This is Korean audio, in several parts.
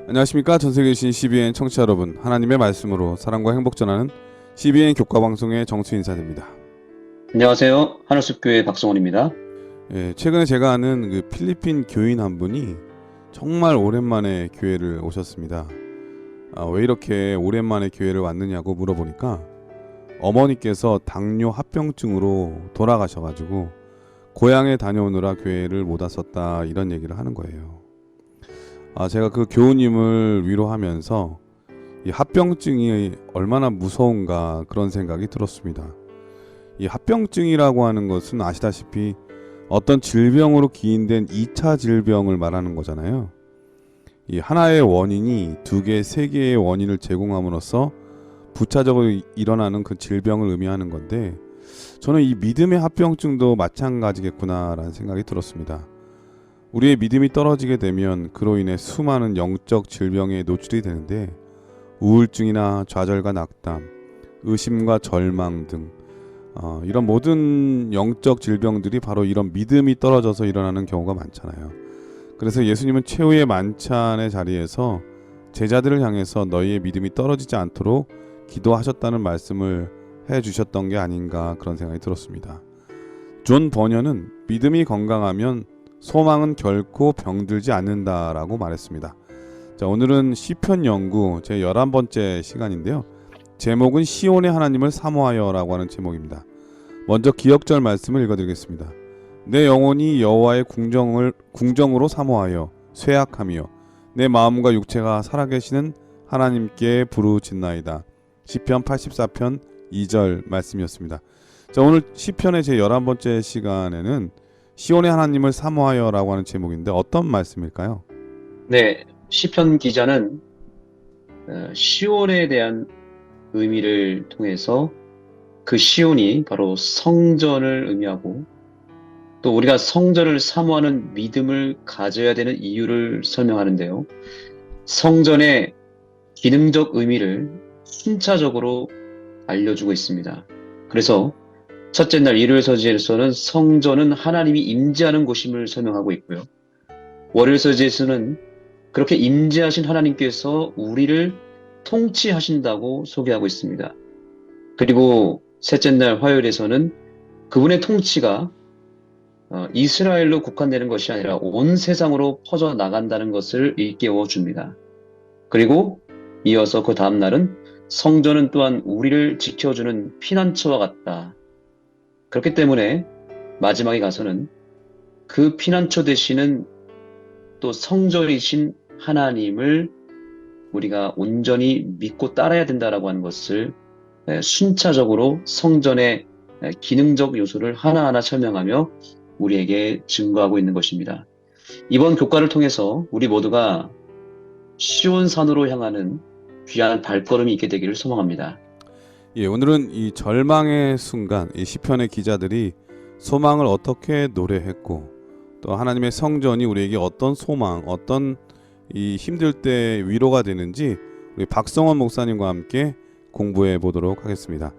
안녕하십니까. 전세계 계신 CBN 청취자 여러분, 하나님의 말씀으로 사랑과 행복 전하는 CBN 교과방송의 정수 인사드립니다. 안녕하세요. 하늘숲교회 박성원입니다. 최근에 제가 아는 그 필리핀 교인 한 분이 정말 오랜만에 교회를 오셨습니다. 왜 이렇게 오랜만에 교회를 왔느냐고 물어보니까 어머니께서 당뇨 합병증으로 돌아가셔가지고 고향에 다녀오느라 교회를 못 왔었다, 이런 얘기를 하는 거예요. 제가 그 교우님을 위로하면서 이 합병증이 얼마나 무서운가, 그런 생각이 들었습니다. 이 합병증이라고 하는 것은 아시다시피 어떤 질병으로 기인된 2차 질병을 말하는 거잖아요. 이 하나의 원인이 두 개, 세 개의 원인을 제공함으로써 부차적으로 일어나는 그 질병을 의미하는 건데, 저는 이 믿음의 합병증도 마찬가지겠구나라는 생각이 들었습니다. 우리의 믿음이 떨어지게 되면 그로 인해 수많은 영적 질병에 노출이 되는데, 우울증이나 좌절과 낙담, 의심과 절망 등 이런 모든 영적 질병들이 바로 이런 믿음이 떨어져서 일어나는 경우가 많잖아요. 그래서 예수님은 최후의 만찬의 자리에서 제자들을 향해서 너희의 믿음이 떨어지지 않도록 기도하셨다는 말씀을 해주셨던 게 아닌가, 그런 생각이 들었습니다. 존 버녀는 믿음이 건강하면 소망은 결코 병들지 않는다라고 말했습니다. 자, 오늘은 시편 연구 제 11번째 시간인데요. 제목은 시온의 하나님을 사모하여라고 하는 제목입니다. 먼저 기억절 말씀을 읽어드리겠습니다. 내 영혼이 여호와의 궁정으로 사모하여 쇠약하며 내 마음과 육체가 살아계시는 하나님께 부르짖나이다. 시편 84편 2절 말씀이었습니다. 자, 오늘 시편의 제 11번째 시간에는 시온의 하나님을 사모하여라고 하는 제목인데 어떤 말씀일까요? 네, 시편 기자는 시온에 대한 의미를 통해서 그 시온이 바로 성전을 의미하고, 또 우리가 성전을 사모하는 믿음을 가져야 되는 이유를 설명하는데요. 성전의 기능적 의미를 순차적으로 알려주고 있습니다. 그래서 첫째 날 일요일 서지에서는 성전은 하나님이 임재하는 곳임을 설명하고 있고요. 월요일 서지에서는 그렇게 임재하신 하나님께서 우리를 통치하신다고 소개하고 있습니다. 그리고 셋째 날 화요일에서는 그분의 통치가 이스라엘로 국한되는 것이 아니라 온 세상으로 퍼져나간다는 것을 일깨워 줍니다. 그리고 이어서 그 다음 날은 성전은 또한 우리를 지켜주는 피난처와 같다. 그렇기 때문에 마지막에 가서는 그 피난처 되시는 또 성전이신 하나님을 우리가 온전히 믿고 따라야 된다라고 하는 것을 순차적으로 성전의 기능적 요소를 하나하나 설명하며 우리에게 증거하고 있는 것입니다. 이번 교과를 통해서 우리 모두가 시온산으로 향하는 귀한 발걸음이 있게 되기를 소망합니다. 오늘은 이 절망의 순간, 이 시편의 기자들이 소망을 어떻게 노래했고, 또 하나님의 성전이 우리에게 어떤 소망, 어떤 이 힘들 때 위로가 되는지 우리 박성원 목사님과 함께 공부해 보도록 하겠습니다.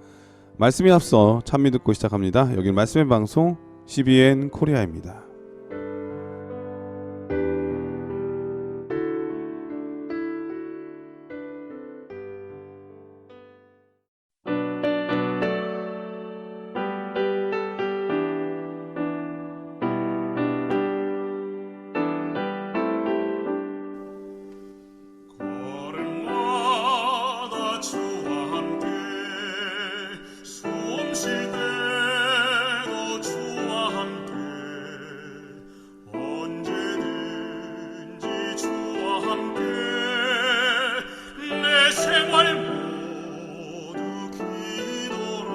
말씀이 앞서 찬미 듣고 시작합니다. 여기는 말씀의 방송 CBN 코리아입니다. 걸음마다 주와 함께 숨 쉴 때도 주와 함께 언제든지 주와 함께 내 생활 모두 기도라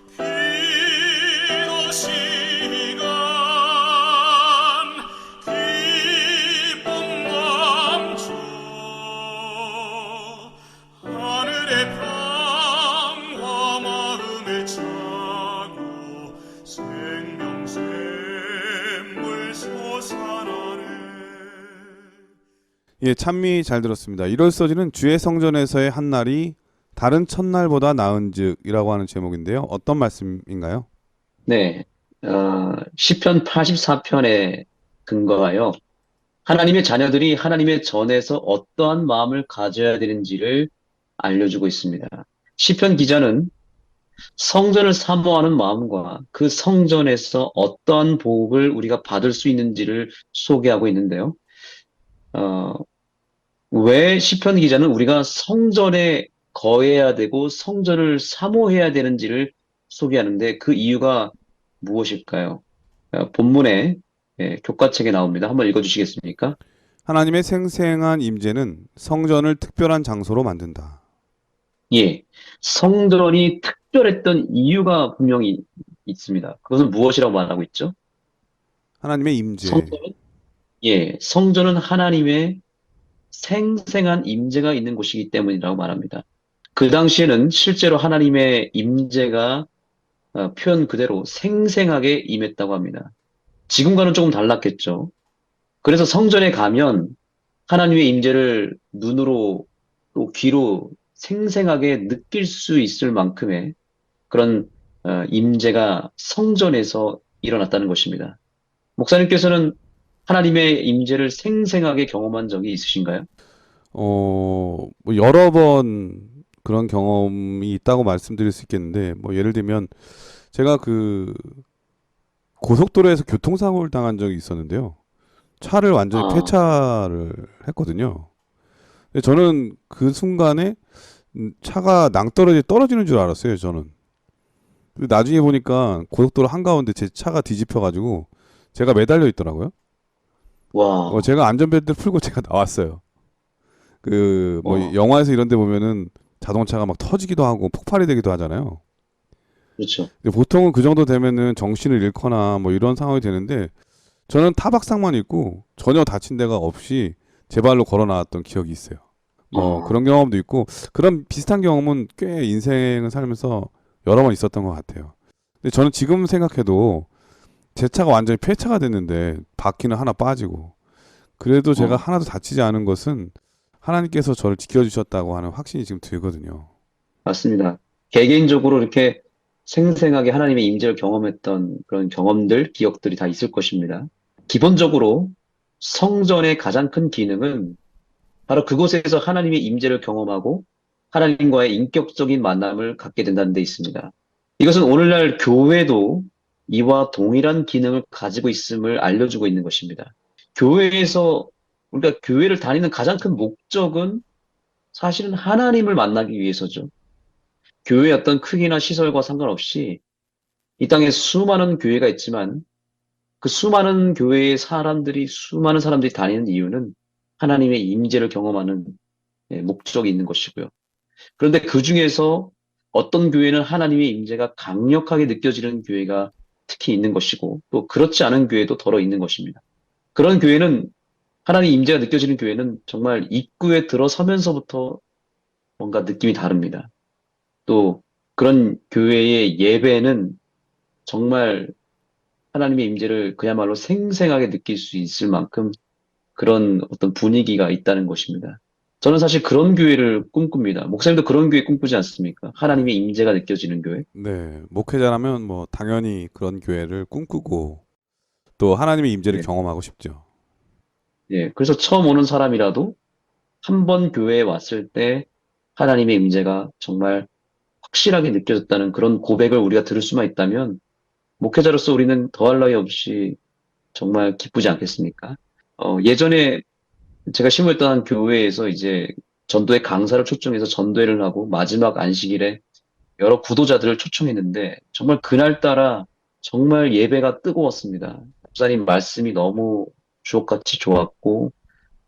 기도 시간 기쁨 넘쳐 하늘의 평화 마음에 차고 생명샘물 솟아나네. 찬미 잘 들었습니다. 1월 서지는 주의 성전에서의 한 날이 다른 첫날보다 나은즉이라고 하는 제목인데요. 어떤 말씀인가요? 네, 시편 84편의 근거가요. 하나님의 자녀들이 하나님의 전에서 어떠한 마음을 가져야 되는지를 알려주고 있습니다. 시편 기자는 성전을 사모하는 마음과 그 성전에서 어떠한 복을 우리가 받을 수 있는지를 소개하고 있는데요. 어, 왜 시편 기자는 우리가 성전에 거해야 되고 성전을 사모해야 되는지를 소개하는데 그 이유가 무엇일까요? 본문에 교과책에 나옵니다. 한번 읽어주시겠습니까? 하나님의 생생한 임재는 성전을 특별한 장소로 만든다. 예, 성전이 특별했던 이유가 분명히 있습니다. 그것은 무엇이라고 말하고 있죠? 하나님의 임재. 성전은, 성전은 하나님의 생생한 임재가 있는 곳이기 때문이라고 말합니다. 그 당시에는 실제로 하나님의 임재가 표현 그대로 생생하게 임했다고 합니다. 지금과는 조금 달랐겠죠. 그래서 성전에 가면 하나님의 임재를 눈으로 또 귀로 생생하게 느낄 수 있을 만큼의 그런 임재가 성전에서 일어났다는 것입니다. 목사님께서는 하나님의 임재를 생생하게 경험한 적이 있으신가요? 뭐 여러 번 그런 경험이 있다고 말씀드릴 수 있겠는데, 뭐 예를 들면 제가 그 고속도로에서 교통사고를 당한 적이 있었는데요. 차를 완전히 아, 폐차를 했거든요. 근데 저는 그 순간에 차가 낭떠러지 떨어지는 줄 알았어요, 저는. 근데 나중에 보니까 고속도로 한가운데 제 차가 뒤집혀가지고 제가 매달려 있더라고요. 와, 제가 안전벨트 풀고 제가 나왔어요. 그 뭐 와, 영화에서 이런 데 보면은 자동차가 막 터지기도 하고 폭발이 되기도 하잖아요. 그렇죠. 근데 보통은 그 정도 되면은 정신을 잃거나 뭐 이런 상황이 되는데 저는 타박상만 있고 전혀 다친 데가 없이 제 발로 걸어 나왔던 기억이 있어요. 뭐 아, 그런 경험도 있고 그런 비슷한 경험은 꽤 인생을 살면서 여러 번 있었던 것 같아요. 근데 저는 지금 생각해도 제 차가 완전히 폐차가 됐는데 바퀴는 하나 빠지고 그래도 제가 어, 하나도 다치지 않은 것은 하나님께서 저를 지켜주셨다고 하는 확신이 지금 들거든요. 맞습니다. 개개인적으로 이렇게 생생하게 하나님의 임재를 경험했던 그런 경험들, 기억들이 다 있을 것입니다. 기본적으로 성전의 가장 큰 기능은 바로 그곳에서 하나님의 임재를 경험하고 하나님과의 인격적인 만남을 갖게 된다는 데 있습니다. 이것은 오늘날 교회도 이와 동일한 기능을 가지고 있음을 알려주고 있는 것입니다. 교회에서 우리가 교회를 다니는 가장 큰 목적은 사실은 하나님을 만나기 위해서죠. 교회의 어떤 크기나 시설과 상관없이 이 땅에 수많은 교회가 있지만 그 수많은 교회의 수많은 사람들이 다니는 이유는 하나님의 임재를 경험하는 목적이 있는 것이고요. 그런데 그 중에서 어떤 교회는 하나님의 임재가 강력하게 느껴지는 교회가 특히 있는 것이고 또 그렇지 않은 교회도 더러 있는 것입니다. 그런 교회는 하나님 임재가 느껴지는 교회는 정말 입구에 들어서면서부터 뭔가 느낌이 다릅니다. 또 그런 교회의 예배는 정말 하나님의 임재를 그야말로 생생하게 느낄 수 있을 만큼 그런 어떤 분위기가 있다는 것입니다. 저는 사실 그런 교회를 꿈꿉니다. 목사님도 그런 교회 꿈꾸지 않습니까? 하나님의 임재가 느껴지는 교회. 네, 목회자라면 뭐 당연히 그런 교회를 꿈꾸고 또 하나님의 임재를 예, 경험하고 싶죠. 예. 그래서 처음 오는 사람이라도 한 번 교회에 왔을 때 하나님의 임재가 정말 확실하게 느껴졌다는 그런 고백을 우리가 들을 수만 있다면 목회자로서 우리는 더할 나위 없이 정말 기쁘지 않겠습니까? 예전에 제가 심부했던 한 교회에서 이제 전도회 강사를 초청해서 전도회를 하고 마지막 안식일에 여러 구도자들을 초청했는데 정말 그날따라 정말 예배가 뜨거웠습니다. 목사님 말씀이 너무 주옥같이 좋았고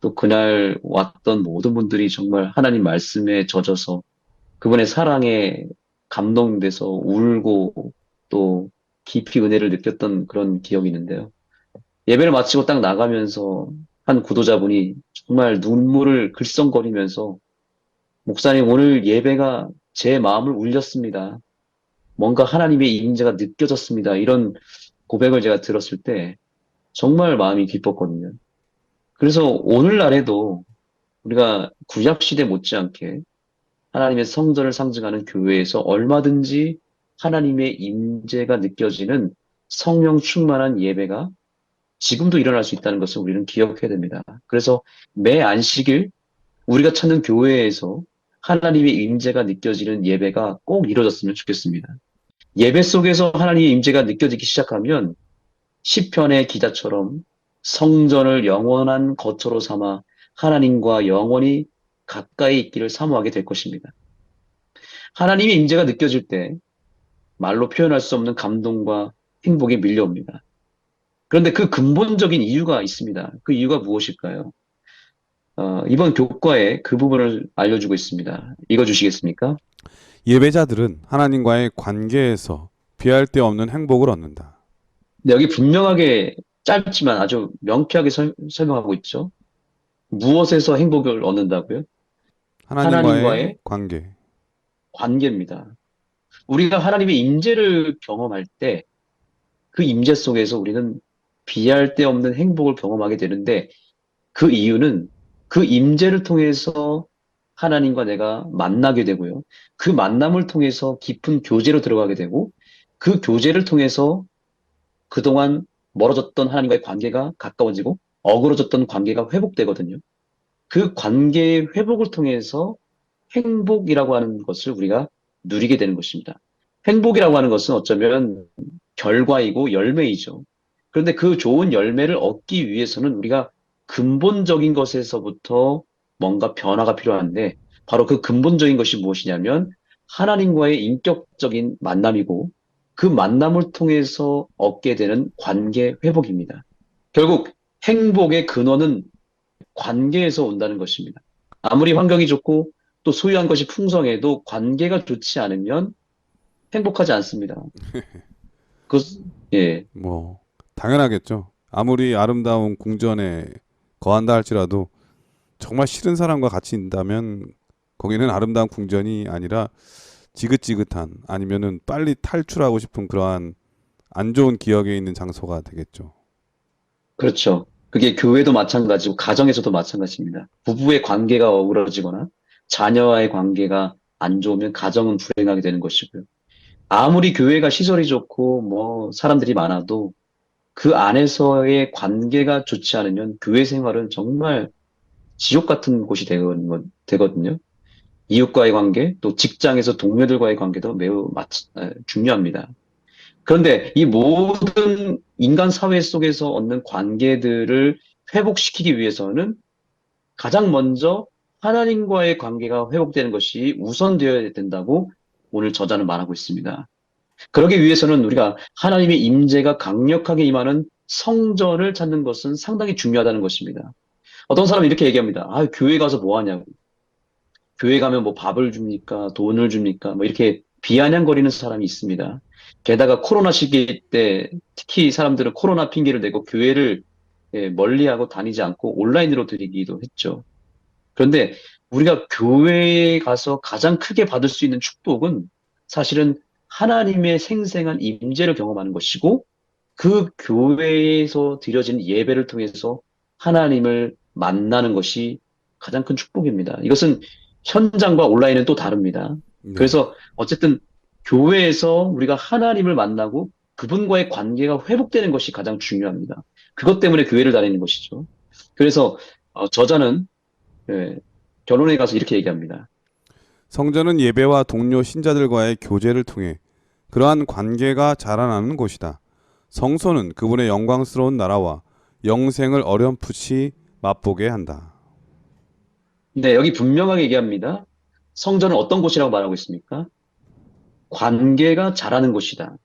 또 그날 왔던 모든 분들이 정말 하나님 말씀에 젖어서 그분의 사랑에 감동돼서 울고 또 깊이 은혜를 느꼈던 그런 기억이 있는데요. 예배를 마치고 딱 나가면서 한 구도자분이 정말 눈물을 글썽거리면서 목사님 오늘 예배가 제 마음을 울렸습니다. 뭔가 하나님의 임재가 느껴졌습니다. 이런 고백을 제가 들었을 때 정말 마음이 기뻤거든요. 그래서 오늘날에도 우리가 구약시대 못지않게 하나님의 성전을 상징하는 교회에서 얼마든지 하나님의 임재가 느껴지는 성령 충만한 예배가 지금도 일어날 수 있다는 것을 우리는 기억해야 됩니다. 그래서 매 안식일 우리가 찾는 교회에서 하나님의 임재가 느껴지는 예배가 꼭 이루어졌으면 좋겠습니다. 예배 속에서 하나님의 임재가 느껴지기 시작하면 시편의 기자처럼 성전을 영원한 거처로 삼아 하나님과 영원히 가까이 있기를 사모하게 될 것입니다. 하나님의 임재가 느껴질 때 말로 표현할 수 없는 감동과 행복이 밀려옵니다. 그런데 그 근본적인 이유가 있습니다. 그 이유가 무엇일까요? 이번 교과에 그 부분을 알려주고 있습니다. 읽어주시겠습니까? 예배자들은 하나님과의 관계에서 비할 데 없는 행복을 얻는다. 네, 여기 분명하게 짧지만 아주 명쾌하게 설명하고 있죠. 무엇에서 행복을 얻는다고요? 하나님과의 하나님과의 관계. 관계입니다. 우리가 하나님의 임재를 경험할 때 그 임재 속에서 우리는 비할 데 없는 행복을 경험하게 되는데 그 이유는 그 임재를 통해서 하나님과 내가 만나게 되고요. 그 만남을 통해서 깊은 교제로 들어가게 되고 그 교제를 통해서 그동안 멀어졌던 하나님과의 관계가 가까워지고 어그러졌던 관계가 회복되거든요. 그 관계의 회복을 통해서 행복이라고 하는 것을 우리가 누리게 되는 것입니다. 행복이라고 하는 것은 어쩌면 결과이고 열매이죠. 그런데 그 좋은 열매를 얻기 위해서는 우리가 근본적인 것에서부터 뭔가 변화가 필요한데 바로 그 근본적인 것이 무엇이냐면 하나님과의 인격적인 만남이고 그 만남을 통해서 얻게 되는 관계 회복입니다. 결국 행복의 근원은 관계에서 온다는 것입니다. 아무리 환경이 좋고 또 소유한 것이 풍성해도 관계가 좋지 않으면 행복하지 않습니다. 그, 예, 뭐 당연하겠죠. 아무리 아름다운 궁전에 거한다 할지라도 정말 싫은 사람과 같이 있다면 거기는 아름다운 궁전이 아니라 지긋지긋한 아니면은 빨리 탈출하고 싶은 그러한 안 좋은 기억에 있는 장소가 되겠죠. 그렇죠. 그게 교회도 마찬가지고 가정에서도 마찬가지입니다. 부부의 관계가 어우러지거나 자녀와의 관계가 안 좋으면 가정은 불행하게 되는 것이고요. 아무리 교회가 시설이 좋고 뭐 사람들이 많아도 그 안에서의 관계가 좋지 않으면 교회 생활은 정말 지옥 같은 곳이 되거든요. 이웃과의 관계, 또 직장에서 동료들과의 관계도 매우 중요합니다. 그런데 이 모든 인간 사회 속에서 얻는 관계들을 회복시키기 위해서는 가장 먼저 하나님과의 관계가 회복되는 것이 우선되어야 된다고 오늘 저자는 말하고 있습니다. 그러기 위해서는 우리가 하나님의 임재가 강력하게 임하는 성전을 찾는 것은 상당히 중요하다는 것입니다. 어떤 사람은 이렇게 얘기합니다. 아, 교회 가서 뭐 하냐고. 교회 가면 뭐 밥을 줍니까? 돈을 줍니까? 뭐 이렇게 비아냥거리는 사람이 있습니다. 게다가 코로나 시기 때 특히 사람들은 코로나 핑계를 대고 교회를 멀리하고 다니지 않고 온라인으로 드리기도 했죠. 그런데 우리가 교회에 가서 가장 크게 받을 수 있는 축복은 사실은 하나님의 생생한 임재를 경험하는 것이고 그 교회에서 드려진 예배를 통해서 하나님을 만나는 것이 가장 큰 축복입니다. 이것은 현장과 온라인은 또 다릅니다. 네. 그래서 어쨌든 교회에서 우리가 하나님을 만나고 그분과의 관계가 회복되는 것이 가장 중요합니다. 그것 때문에 교회를 다니는 것이죠. 그래서 저자는 결혼에 가서 이렇게 얘기합니다. 성전은 예배와 동료 신자들과의 교제를 통해 그러한 관계가 자라나는 곳이다. 성소는 그분의 영광스러운 나라와 영생을 어렴풋이 맛보게 한다. 네, 여기 분명하게 얘기합니다. 성전은 어떤 곳이라고 말하고 있습니까? 관계가 자라는 곳이다.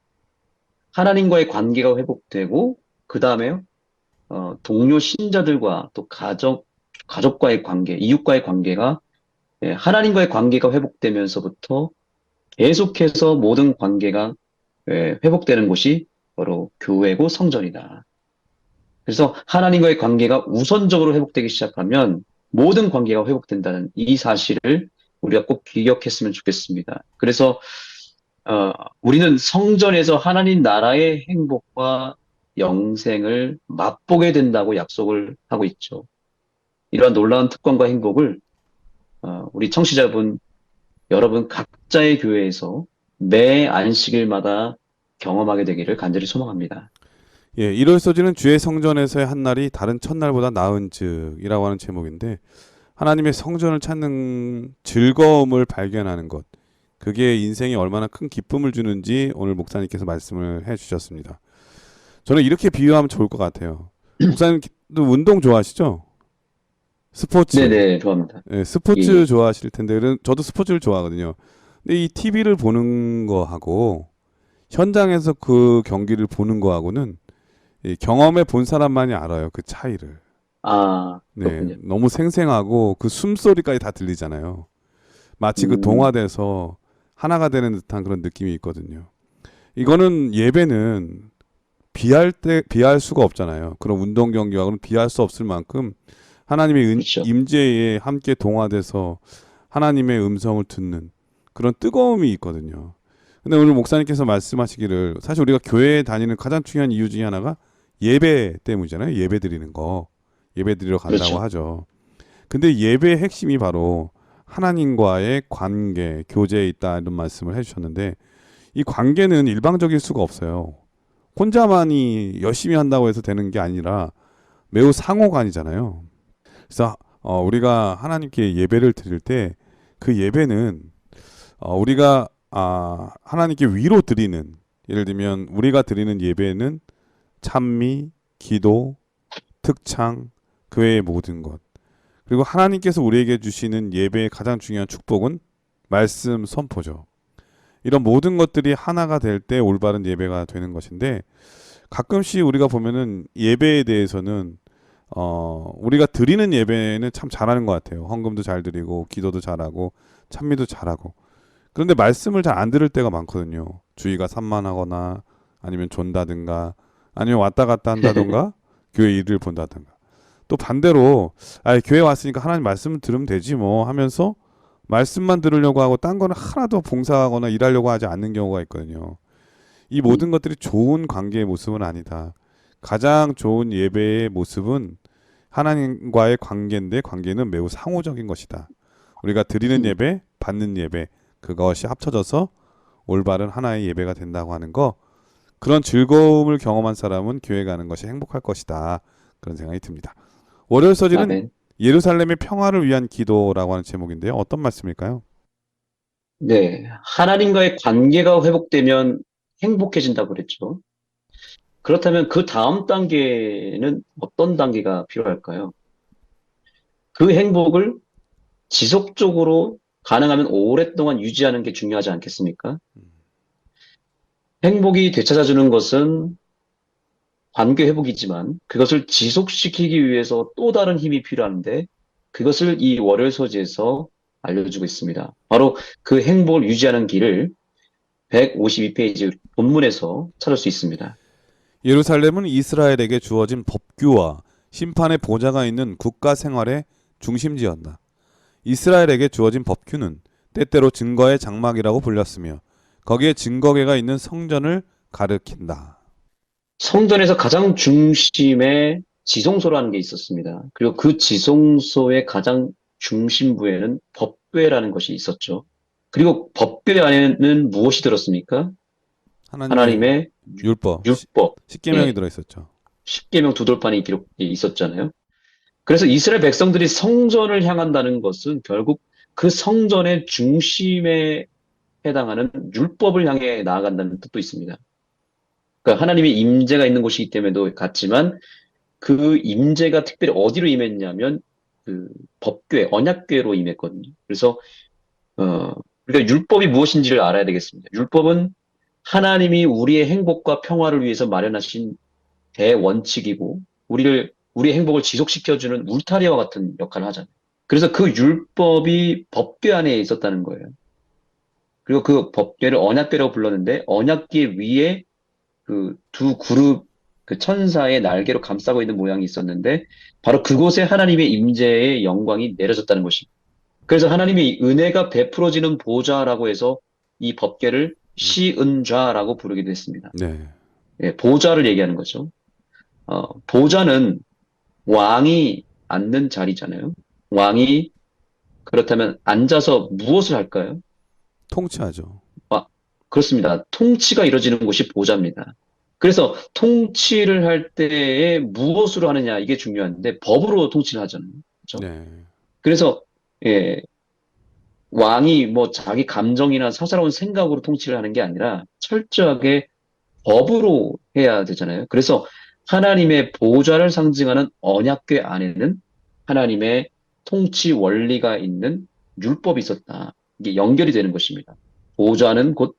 하나님과의 관계가 회복되고, 그 다음에, 동료 신자들과 또 가족과의 관계, 이웃과의 관계가, 하나님과의 관계가 회복되면서부터 계속해서 모든 관계가 회복되는 곳이 바로 교회고 성전이다. 그래서 하나님과의 관계가 우선적으로 회복되기 시작하면 모든 관계가 회복된다는 이 사실을 우리가 꼭 기억했으면 좋겠습니다. 그래서 우리는 성전에서 하나님 나라의 행복과 영생을 맛보게 된다고 약속을 하고 있죠. 이러한 놀라운 특권과 행복을 우리 청취자분, 여러분 각자의 교회에서 매 안식일마다 경험하게 되기를 간절히 소망합니다. 예, 1월 소지는 주의 성전에서의 한 날이 다른 첫날보다 나은즉이라고 하는 제목인데 하나님의 성전을 찾는 즐거움을 발견하는 것. 그게 인생에 얼마나 큰 기쁨을 주는지 오늘 목사님께서 말씀을 해 주셨습니다. 저는 이렇게 비유하면 좋을 것 같아요. 목사님도 운동 좋아하시죠? 스포츠. 네네, 좋아합니다. 예, 스포츠 예, 좋아하실 텐데 저도 스포츠를 좋아하거든요. 근데 이 TV를 보는 거하고 현장에서 그 경기를 보는 거하고는 이 경험해 본 사람만이 알아요. 그 차이를. 아, 네, 그렇군요. 너무 생생하고 그 숨소리까지 다 들리잖아요. 마치 그 음, 동화돼서 하나가 되는 듯한 그런 느낌이 있거든요. 이거는 예배는 비할 수가 없잖아요. 그런 운동 경기하고는 비할 수 없을 만큼 하나님의 그렇죠. 임재에 함께 동화돼서 하나님의 음성을 듣는 그런 뜨거움이 있거든요. 근데 오늘 목사님께서 말씀하시기를 사실 우리가 교회에 다니는 가장 중요한 이유 중에 하나가 예배 때문이잖아요. 예배 드리는 거. 예배 드리러 간다고 그렇죠. 하죠. 근데 예배의 핵심이 바로 하나님과의 관계, 교제에 있다 이런 말씀을 해주셨는데 이 관계는 일방적일 수가 없어요. 혼자만이 열심히 한다고 해서 되는 게 아니라 매우 상호간이잖아요. 그래서 우리가 하나님께 예배를 드릴 때 그 예배는 우리가 하나님께 위로 드리는 예를 들면 우리가 드리는 예배는 찬미, 기도, 특창, 그 외의 모든 것. 그리고 하나님께서 우리에게 주시는 예배의 가장 중요한 축복은 말씀 선포죠. 이런 모든 것들이 하나가 될 때 올바른 예배가 되는 것인데 가끔씩 우리가 보면은 예배에 대해서는 우리가 드리는 예배는 참 잘하는 것 같아요. 헌금도 잘 드리고 기도도 잘하고 찬미도 잘하고 그런데 말씀을 잘 안 들을 때가 많거든요. 주의가 산만하거나 아니면 존다든가 아니면 왔다 갔다 한다든가 교회 일을 본다든가 또 반대로 교회 왔으니까 하나님 말씀을 들으면 되지 뭐 하면서 말씀만 들으려고 하고 딴 거는 하나도 봉사하거나 일하려고 하지 않는 경우가 있거든요. 이 모든 음, 것들이 좋은 관계의 모습은 아니다. 가장 좋은 예배의 모습은 하나님과의 관계인데 관계는 매우 상호적인 것이다. 우리가 드리는 음, 예배, 받는 예배 그것이 합쳐져서 올바른 하나의 예배가 된다고 하는 거 그런 즐거움을 경험한 사람은 교회 가는 것이 행복할 것이다. 그런 생각이 듭니다. 월요일 서지는 아멘. 예루살렘의 평화를 위한 기도라고 하는 제목인데요. 어떤 말씀일까요? 네, 하나님과의 관계가 회복되면 행복해진다고 그랬죠. 그렇다면 그 다음 단계는 어떤 단계가 필요할까요? 그 행복을 지속적으로 가능하면 오랫동안 유지하는 게 중요하지 않겠습니까? 행복이 되찾아주는 것은 관계 회복이지만 그것을 지속시키기 위해서 또 다른 힘이 필요한데 그것을 이 월요일 소지에서 알려주고 있습니다. 바로 그 행복을 유지하는 길을 152페이지 본문에서 찾을 수 있습니다. 예루살렘은 이스라엘에게 주어진 법규와 심판의 보좌가 있는 국가 생활의 중심지였다. 이스라엘에게 주어진 법규는 때때로 증거의 장막이라고 불렸으며 거기에 증거계가 있는 성전을 가리킨다. 성전에서 가장 중심에 지성소라는 게 있었습니다. 그리고 그 지성소의 가장 중심부에는 법궤라는 것이 있었죠. 그리고 법궤 안에는 무엇이 들었습니까? 하나님의 하나님의 율법, 율법, 십계명이 예, 들어있었죠. 십계명 두돌판이 기록 있었잖아요. 그래서 이스라엘 백성들이 성전을 향한다는 것은 결국 그 성전의 중심에 해당하는 율법을 향해 나아간다는 뜻도 있습니다. 그러니까 하나님의 임재가 있는 곳이기 때문에도 같지만 그 임재가 특별히 어디로 임했냐면 그 법궤, 언약궤로 임했거든요. 그래서 우리가 율법이 무엇인지를 알아야 되겠습니다. 율법은 하나님이 우리의 행복과 평화를 위해서 마련하신 대원칙이고 우리의 행복을 지속시켜주는 울타리와 같은 역할을 하잖아요. 그래서 그 율법이 법궤 안에 있었다는 거예요. 그리고 그 법궤를 언약궤라고 불렀는데 언약궤 위에 그 두 그룹 그 천사의 날개로 감싸고 있는 모양이 있었는데 바로 그곳에 하나님의 임재의 영광이 내려졌다는 것입니다. 그래서 하나님의 은혜가 베풀어지는 보좌라고 해서 이 법궤를 시은좌라고 부르기도 했습니다. 네. 예, 보좌를 얘기하는 거죠. 보좌는 왕이 앉는 자리잖아요. 왕이 그렇다면 앉아서 무엇을 할까요? 통치하죠. 아, 그렇습니다. 통치가 이루어지는 곳이 보좌입니다. 그래서 통치를 할 때에 무엇으로 하느냐 이게 중요한데 법으로 통치를 하잖아요. 그렇죠? 네. 그래서 예, 왕이 뭐 자기 감정이나 사사로운 생각으로 통치를 하는 게 아니라 철저하게 법으로 해야 되잖아요. 그래서 하나님의 보좌를 상징하는 언약궤 안에는 하나님의 통치 원리가 있는 율법이 있었다. 이게 연결이 되는 것입니다. 보좌는 곧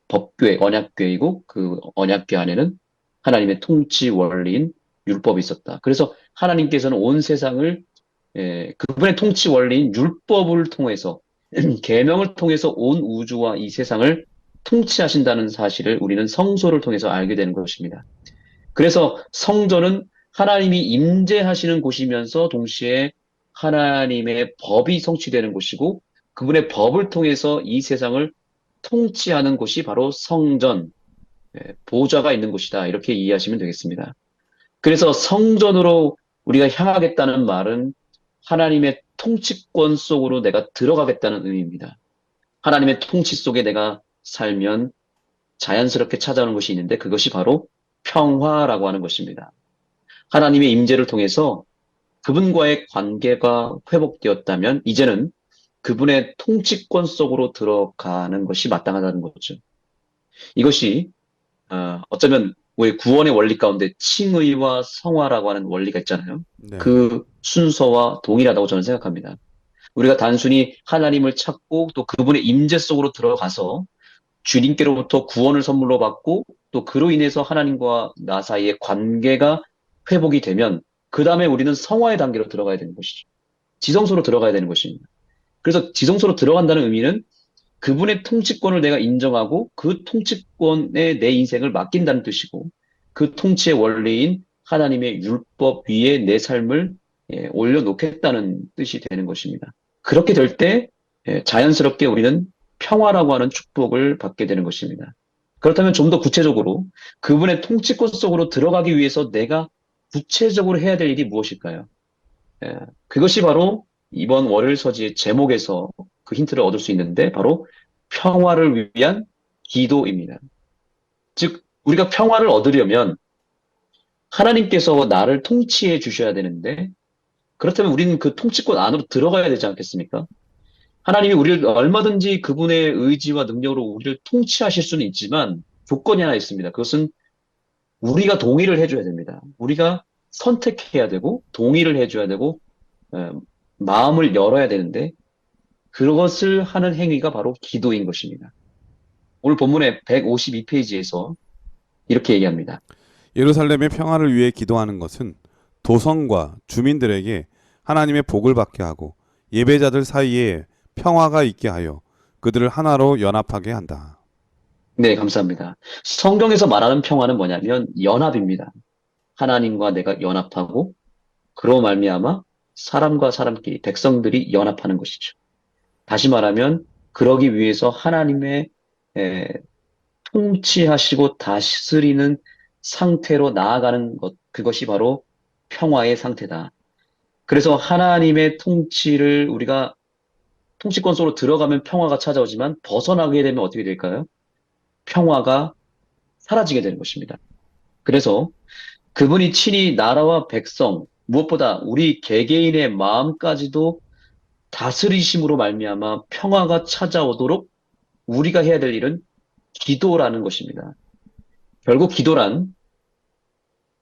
법궤, 언약궤이고 그 언약궤 안에는 하나님의 통치 원리인 율법이 있었다. 그래서 하나님께서는 온 세상을 그분의 통치 원리인 율법을 통해서 계명을 통해서 온 우주와 이 세상을 통치하신다는 사실을 우리는 성소를 통해서 알게 되는 것입니다. 그래서 성전은 하나님이 임재하시는 곳이면서 동시에 하나님의 법이 성취되는 곳이고 그분의 법을 통해서 이 세상을 통치하는 곳이 바로 성전, 보좌가 있는 곳이다. 이렇게 이해하시면 되겠습니다. 그래서 성전으로 우리가 향하겠다는 말은 하나님의 통치권 속으로 내가 들어가겠다는 의미입니다. 하나님의 통치 속에 내가 살면 자연스럽게 찾아오는 것이 있는데 그것이 바로 평화라고 하는 것입니다. 하나님의 임재를 통해서 그분과의 관계가 회복되었다면 이제는 그분의 통치권 속으로 들어가는 것이 마땅하다는 거죠. 이것이 어쩌면 우리 구원의 원리 가운데 칭의와 성화라고 하는 원리가 있잖아요. 네. 그 순서와 동일하다고 저는 생각합니다. 우리가 단순히 하나님을 찾고 또 그분의 임재 속으로 들어가서 주님께로부터 구원을 선물로 받고 또 그로 인해서 하나님과 나 사이의 관계가 회복이 되면 그 다음에 우리는 성화의 단계로 들어가야 되는 것이죠. 지성소로 들어가야 되는 것입니다. 그래서 지성소로 들어간다는 의미는 그분의 통치권을 내가 인정하고 그 통치권에 내 인생을 맡긴다는 뜻이고 그 통치의 원리인 하나님의 율법 위에 내 삶을 올려놓겠다는 뜻이 되는 것입니다. 그렇게 될 때 자연스럽게 우리는 평화라고 하는 축복을 받게 되는 것입니다. 그렇다면 좀 더 구체적으로 그분의 통치권 속으로 들어가기 위해서 내가 구체적으로 해야 될 일이 무엇일까요? 그것이 바로 이번 월요일 서지의 제목에서 그 힌트를 얻을 수 있는데 바로 평화를 위한 기도입니다. 즉 우리가 평화를 얻으려면 하나님께서 나를 통치해 주셔야 되는데 그렇다면 우리는 그 통치권 안으로 들어가야 되지 않겠습니까? 하나님이 우리를 얼마든지 그분의 의지와 능력으로 우리를 통치하실 수는 있지만 조건이 하나 있습니다. 그것은 우리가 동의를 해줘야 됩니다. 우리가 선택해야 되고 동의를 해줘야 되고 마음을 열어야 되는데 그것을 하는 행위가 바로 기도인 것입니다. 오늘 본문의 152페이지에서 이렇게 얘기합니다. 예루살렘의 평화를 위해 기도하는 것은 도성과 주민들에게 하나님의 복을 받게 하고 예배자들 사이에 평화가 있게 하여 그들을 하나로 연합하게 한다. 네, 감사합니다. 성경에서 말하는 평화는 뭐냐면 연합입니다. 하나님과 내가 연합하고 그로 말미암아 사람과 사람끼리 백성들이 연합하는 것이죠. 다시 말하면 그러기 위해서 하나님의 통치하시고 다스리는 상태로 나아가는 것, 그것이 바로 평화의 상태다. 그래서 하나님의 통치를 우리가 통치권 속으로 들어가면 평화가 찾아오지만 벗어나게 되면 어떻게 될까요? 평화가 사라지게 되는 것입니다. 그래서 그분이 친히 나라와 백성, 무엇보다 우리 개개인의 마음까지도 다스리심으로 말미암아 평화가 찾아오도록 우리가 해야 될 일은 기도라는 것입니다. 결국 기도란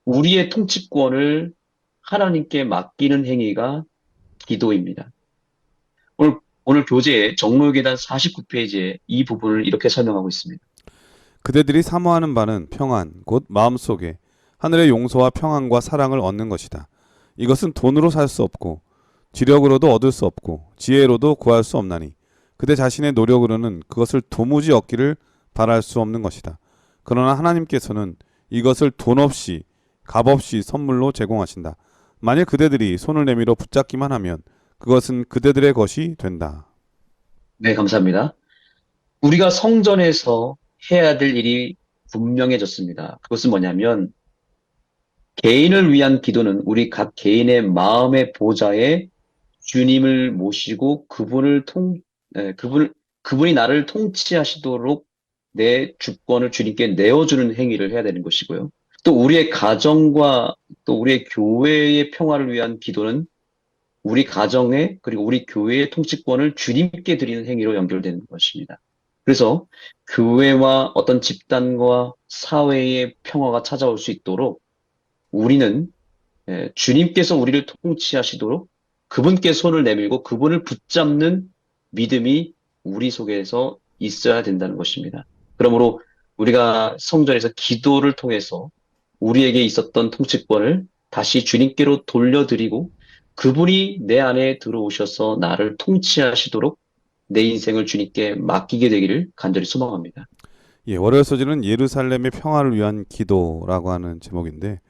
우리의 통치권을 하나님께 맡기는 행위가 기도입니다. 오늘 교재의 정로계단 49페이지에 이 부분을 이렇게 설명하고 있습니다. 그대들이 사모하는 바는 평안, 곧 마음속에 하늘의 용서와 평안과 사랑을 얻는 것이다. 이것은 돈으로 살 수 없고 지력으로도 얻을 수 없고 지혜로도 구할 수 없나니 그대 자신의 노력으로는 그것을 도무지 얻기를 바랄 수 없는 것이다. 그러나 하나님께서는 이것을 돈 없이 값 없이 선물로 제공하신다. 만일 그대들이 손을 내밀어 붙잡기만 하면 그것은 그대들의 것이 된다. 네, 감사합니다. 우리가 성전에서 해야 될 일이 분명해졌습니다. 그것은 뭐냐면 개인을 위한 기도는 우리 각 개인의 마음의 보좌에 주님을 모시고 그분이 나를 통치하시도록 내 주권을 주님께 내어주는 행위를 해야 되는 것이고요. 또 우리의 가정과 또 우리의 교회의 평화를 위한 기도는 우리 가정의 그리고 우리 교회의 통치권을 주님께 드리는 행위로 연결되는 것입니다. 그래서 교회와 어떤 집단과 사회의 평화가 찾아올 수 있도록 우리는 주님께서 우리를 통치하시도록 그분께 손을 내밀고 그분을 붙잡는 믿음이 우리 속에서 있어야 된다는 것입니다. 그러므로 우리가 성전에서 기도를 통해서 우리에게 있었던 통치권을 다시 주님께로 돌려드리고 그분이 내 안에 들어오셔서 나를 통치하시도록 내 인생을 주님께 맡기게 되기를 간절히 소망합니다. 예, 월요일 소지는 예루살렘의 평화를 위한 기도라고 하는 제목인데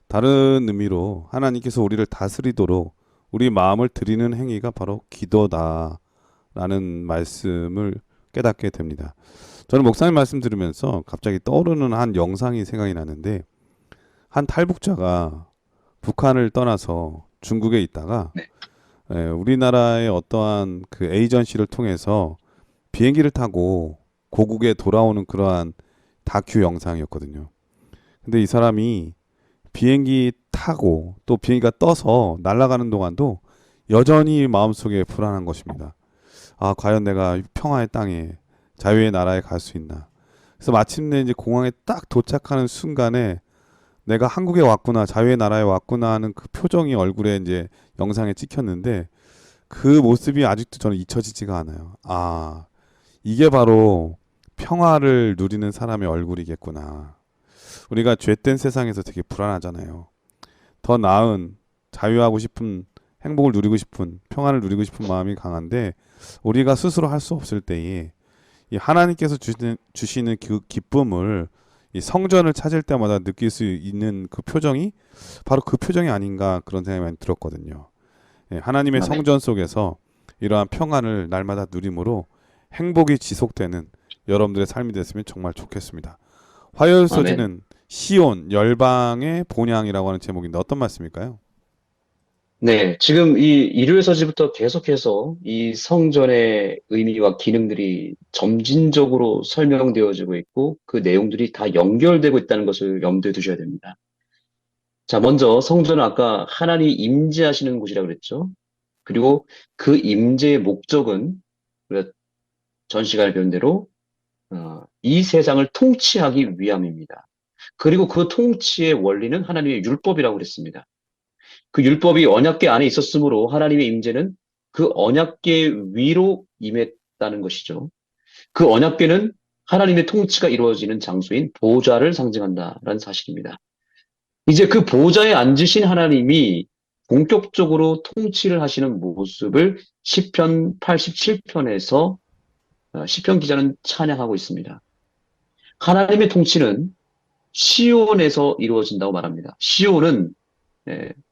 다른 의미로 하나님께서 우리를 다스리도록 우리 마음을 드리는 행위가 바로 기도다라는 말씀을 깨닫게 됩니다. 저는 목사님 말씀 들으면서 갑자기 떠오르는 한 영상이 생각이 나는데 한 탈북자가 북한을 떠나서 중국에 있다가 네. 우리나라의 어떠한 그 에이전시를 통해서 비행기를 타고 고국에 돌아오는 그러한 다큐 영상이었거든요. 근데 이 사람이 비행기 타고 또 비행기가 떠서 날아가는 동안도 여전히 마음속에 불안한 것입니다. 아, 과연 내가 평화의 땅에 자유의 나라에 갈 수 있나? 그래서 마침내 이제 공항에 딱 도착하는 순간에 내가 한국에 왔구나, 자유의 나라에 왔구나 하는 그 표정이 얼굴에 이제 영상에 찍혔는데 그 모습이 아직도 저는 잊혀지지가 않아요. 아, 이게 바로 평화를 누리는 사람의 얼굴이겠구나. 우리가 죄된 세상에서 되게 불안하잖아요. 더 나은 자유하고 싶은 행복을 누리고 싶은 평안을 누리고 싶은 마음이 강한데 우리가 스스로 할 수 없을 때에 이 하나님께서 주시는 그 기쁨을 이 성전을 찾을 때마다 느낄 수 있는 그 표정이 바로 그 표정이 아닌가 그런 생각이 많이 들었거든요. 예, 하나님의 아멘. 성전 속에서 이러한 평안을 날마다 누림으로 행복이 지속되는 여러분들의 삶이 됐으면 정말 좋겠습니다. 화요일 소지는 시온 열방의 본향이라고 하는 제목인데 어떤 말씀일까요? 네, 지금 이 일요일 서지부터 계속해서 이 성전의 의미와 기능들이 점진적으로 설명되어지고 있고 그 내용들이 다 연결되고 있다는 것을 염두에 두셔야 됩니다. 자, 먼저 성전은 아까 하나님이 임재하시는 곳이라고 그랬죠. 그리고 그 임재의 목적은 우리가 전 시간에 배운 대로 이 세상을 통치하기 위함입니다. 그리고 그 통치의 원리는 하나님의 율법이라고 그랬습니다. 그 율법이 언약궤 안에 있었으므로 하나님의 임재는 그 언약궤 위로 임했다는 것이죠. 그 언약궤는 하나님의 통치가 이루어지는 장소인 보좌를 상징한다라는 사실입니다. 이제 그 보좌에 앉으신 하나님이 본격적으로 통치를 하시는 모습을 시편 87편에서 시편 기자는 찬양하고 있습니다. 하나님의 통치는 시온에서 이루어진다고 말합니다. 시온은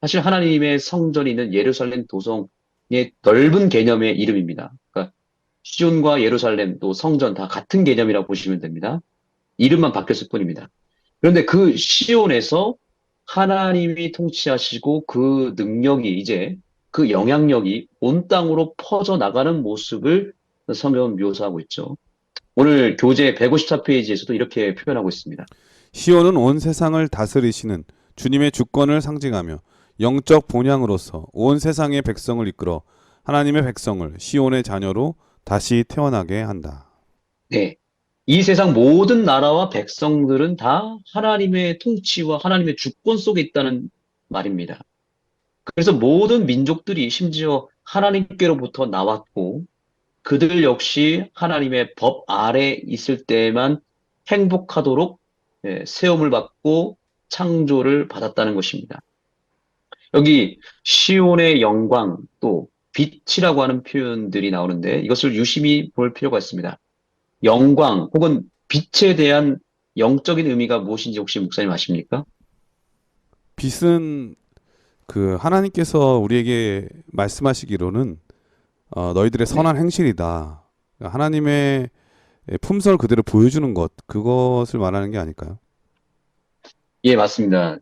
사실 하나님의 성전이 있는 예루살렘 도성의 넓은 개념의 이름입니다. 그러니까 시온과 예루살렘 또 성전 다 같은 개념이라고 보시면 됩니다. 이름만 바뀌었을 뿐입니다. 그런데 그 시온에서 하나님이 통치하시고 그 능력이 이제 그 영향력이 온 땅으로 퍼져 나가는 모습을 성경은 묘사하고 있죠. 오늘 교재 154페이지에서도 이렇게 표현하고 있습니다. 시온은 온 세상을 다스리시는 주님의 주권을 상징하며 영적 본향으로서 온 세상의 백성을 이끌어 하나님의 백성을 시온의 자녀로 다시 태어나게 한다. 네. 이 세상 모든 나라와 백성들은 다 하나님의 통치와 하나님의 주권 속에 있다는 말입니다. 그래서 모든 민족들이 심지어 하나님께로부터 나왔고 그들 역시 하나님의 법 아래 있을 때만 행복하도록 세움을 받고 창조를 받았다는 것입니다. 여기 시온의 영광 또 빛이라고 하는 표현들이 나오는데 이것을 유심히 볼 필요가 있습니다. 영광 혹은 빛에 대한 영적인 의미가 무엇인지 혹시 목사님 아십니까? 빛은 그 하나님께서 우리에게 말씀하시기로는 너희들의 선한 행실이다. 하나님의 품성을 그대로 보여주는 것, 그것을 말하는 게 아닐까요? 예, 맞습니다.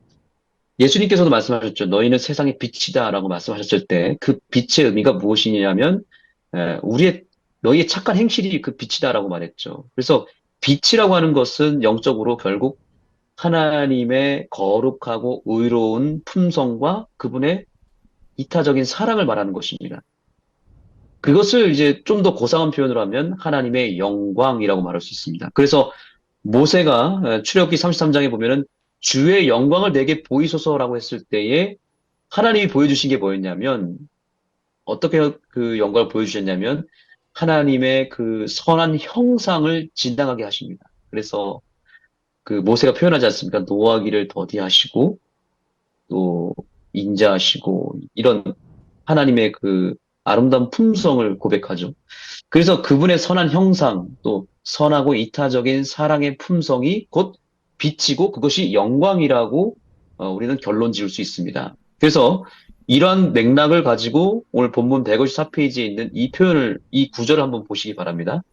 예수님께서도 말씀하셨죠. 너희는 세상의 빛이다라고 말씀하셨을 때 그 빛의 의미가 무엇이냐면 너희의 착한 행실이 그 빛이다라고 말했죠. 그래서 빛이라고 하는 것은 영적으로 결국 하나님의 거룩하고 의로운 품성과 그분의 이타적인 사랑을 말하는 것입니다. 그것을 이제 좀 더 고상한 표현으로 하면 하나님의 영광이라고 말할 수 있습니다. 그래서 모세가 출애굽기 33장에 보면은 주의 영광을 내게 보이소서라고 했을 때에 하나님이 보여주신 게 뭐였냐면 어떻게 그 영광을 보여주셨냐면 하나님의 그 선한 형상을 지당하게 하십니다. 그래서 그 모세가 표현하지 않습니까? 노하기를 더디하시고 또 인자하시고 이런 하나님의 그 아름다운 품성을 고백하죠. 그래서 그분의 선한 형상 또 선하고 이타적인 사랑의 품성이 곧 빛이고 그것이 영광이라고 우리는 결론 지을 수 있습니다. 그래서 이런 맥락을 가지고 오늘 본문 154페이지에 있는 이 표현을 이 구절을 한번 보시기 바랍니다.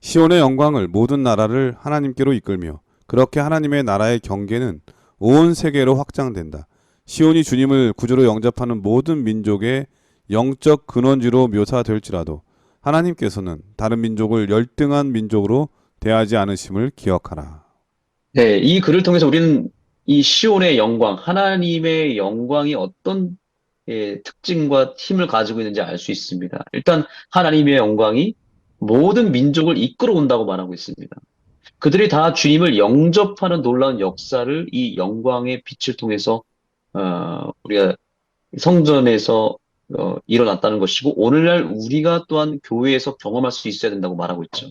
시온의 영광을 모든 나라를 하나님께로 이끌며 그렇게 하나님의 나라의 경계는 온 세계로 확장된다. 시온이 주님을 구주로 영접하는 모든 민족의 영적 근원지로 묘사될지라도 하나님께서는 다른 민족을 열등한 민족으로 대하지 않으심을 기억하라. 네, 이 글을 통해서 우리는 이 시온의 영광, 하나님의 영광이 어떤 특징과 힘을 가지고 있는지 알 수 있습니다. 일단 하나님의 영광이 모든 민족을 이끌어 온다고 말하고 있습니다. 그들이 다 주님을 영접하는 놀라운 역사를 이 영광의 빛을 통해서 우리가 성전에서 일어났다는 것이고 오늘날 우리가 또한 교회에서 경험할 수 있어야 된다고 말하고 있죠.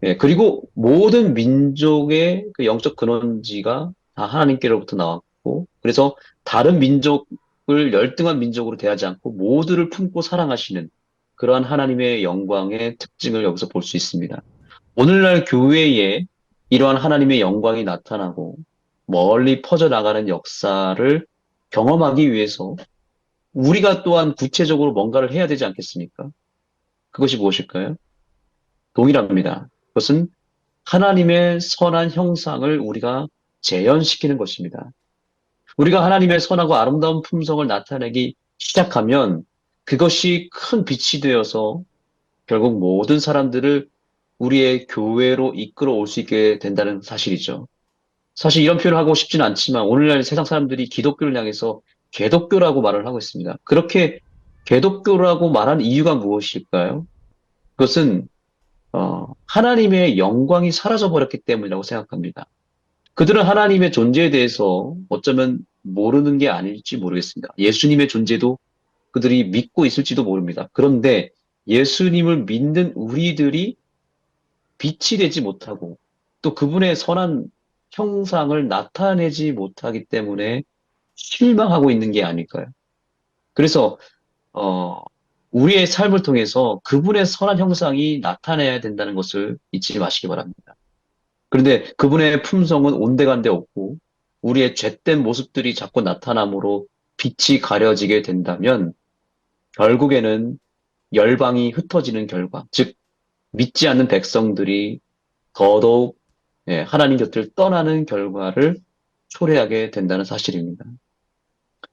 예, 그리고 모든 민족의 그 영적 근원지가 다 하나님께로부터 나왔고 그래서 다른 민족을 열등한 민족으로 대하지 않고 모두를 품고 사랑하시는 그러한 하나님의 영광의 특징을 여기서 볼 수 있습니다. 오늘날 교회에 이러한 하나님의 영광이 나타나고 멀리 퍼져나가는 역사를 경험하기 위해서 우리가 또한 구체적으로 뭔가를 해야 되지 않겠습니까? 그것이 무엇일까요? 동일합니다. 그것은 하나님의 선한 형상을 우리가 재현시키는 것입니다. 우리가 하나님의 선하고 아름다운 품성을 나타내기 시작하면 그것이 큰 빛이 되어서 결국 모든 사람들을 우리의 교회로 이끌어 올 수 있게 된다는 사실이죠. 사실 이런 표현을 하고 싶지는 않지만 오늘날 세상 사람들이 기독교를 향해서 개독교라고 말을 하고 있습니다. 그렇게 개독교라고 말한 이유가 무엇일까요? 그것은 하나님의 영광이 사라져 버렸기 때문이라고 생각합니다. 그들은 하나님의 존재에 대해서 어쩌면 모르는 게 아닐지 모르겠습니다. 예수님의 존재도 그들이 믿고 있을지도 모릅니다. 그런데 예수님을 믿는 우리들이 빛이 되지 못하고 또 그분의 선한 형상을 나타내지 못하기 때문에 실망하고 있는 게 아닐까요? 그래서 우리의 삶을 통해서 그분의 선한 형상이 나타나야 된다는 것을 잊지 마시기 바랍니다. 그런데 그분의 품성은 온데간데 없고 우리의 죄된 모습들이 자꾸 나타남으로 빛이 가려지게 된다면 결국에는 열방이 흩어지는 결과, 즉 믿지 않는 백성들이 더더욱 하나님 곁을 떠나는 결과를 초래하게 된다는 사실입니다.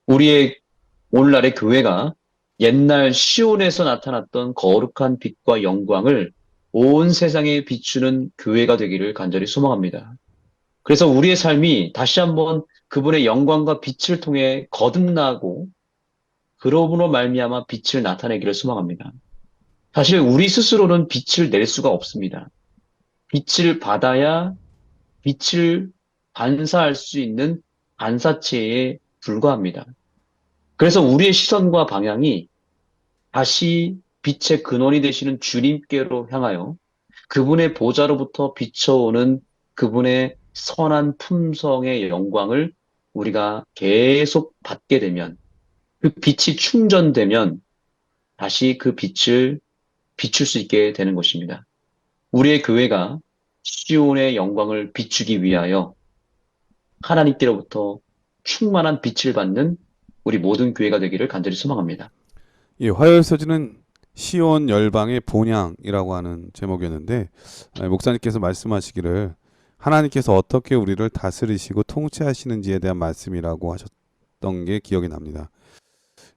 우리의 오늘날의 교회가 옛날 시온에서 나타났던 거룩한 빛과 영광을 온 세상에 비추는 교회가 되기를 간절히 소망합니다. 그래서 우리의 삶이 다시 한번 그분의 영광과 빛을 통해 거듭나고 그러므로 말미암아 빛을 나타내기를 소망합니다. 사실 우리 스스로는 빛을 낼 수가 없습니다. 빛을 받아야 빛을 반사할 수 있는 반사체에 불과합니다. 그래서 우리의 시선과 방향이 다시 빛의 근원이 되시는 주님께로 향하여 그분의 보좌로부터 비춰오는 그분의 선한 품성의 영광을 우리가 계속 받게 되면 그 빛이 충전되면 다시 그 빛을 비출 수 있게 되는 것입니다. 우리의 교회가 시온의 영광을 비추기 위하여 하나님께로부터 충만한 빛을 받는 우리 모든 교회가 되기를 간절히 소망합니다. 이 화요일서지는 시온 열방의 본향이라고 하는 제목이었는데 목사님께서 말씀하시기를 하나님께서 어떻게 우리를 다스리시고 통치하시는지에 대한 말씀이라고 하셨던 게 기억이 납니다.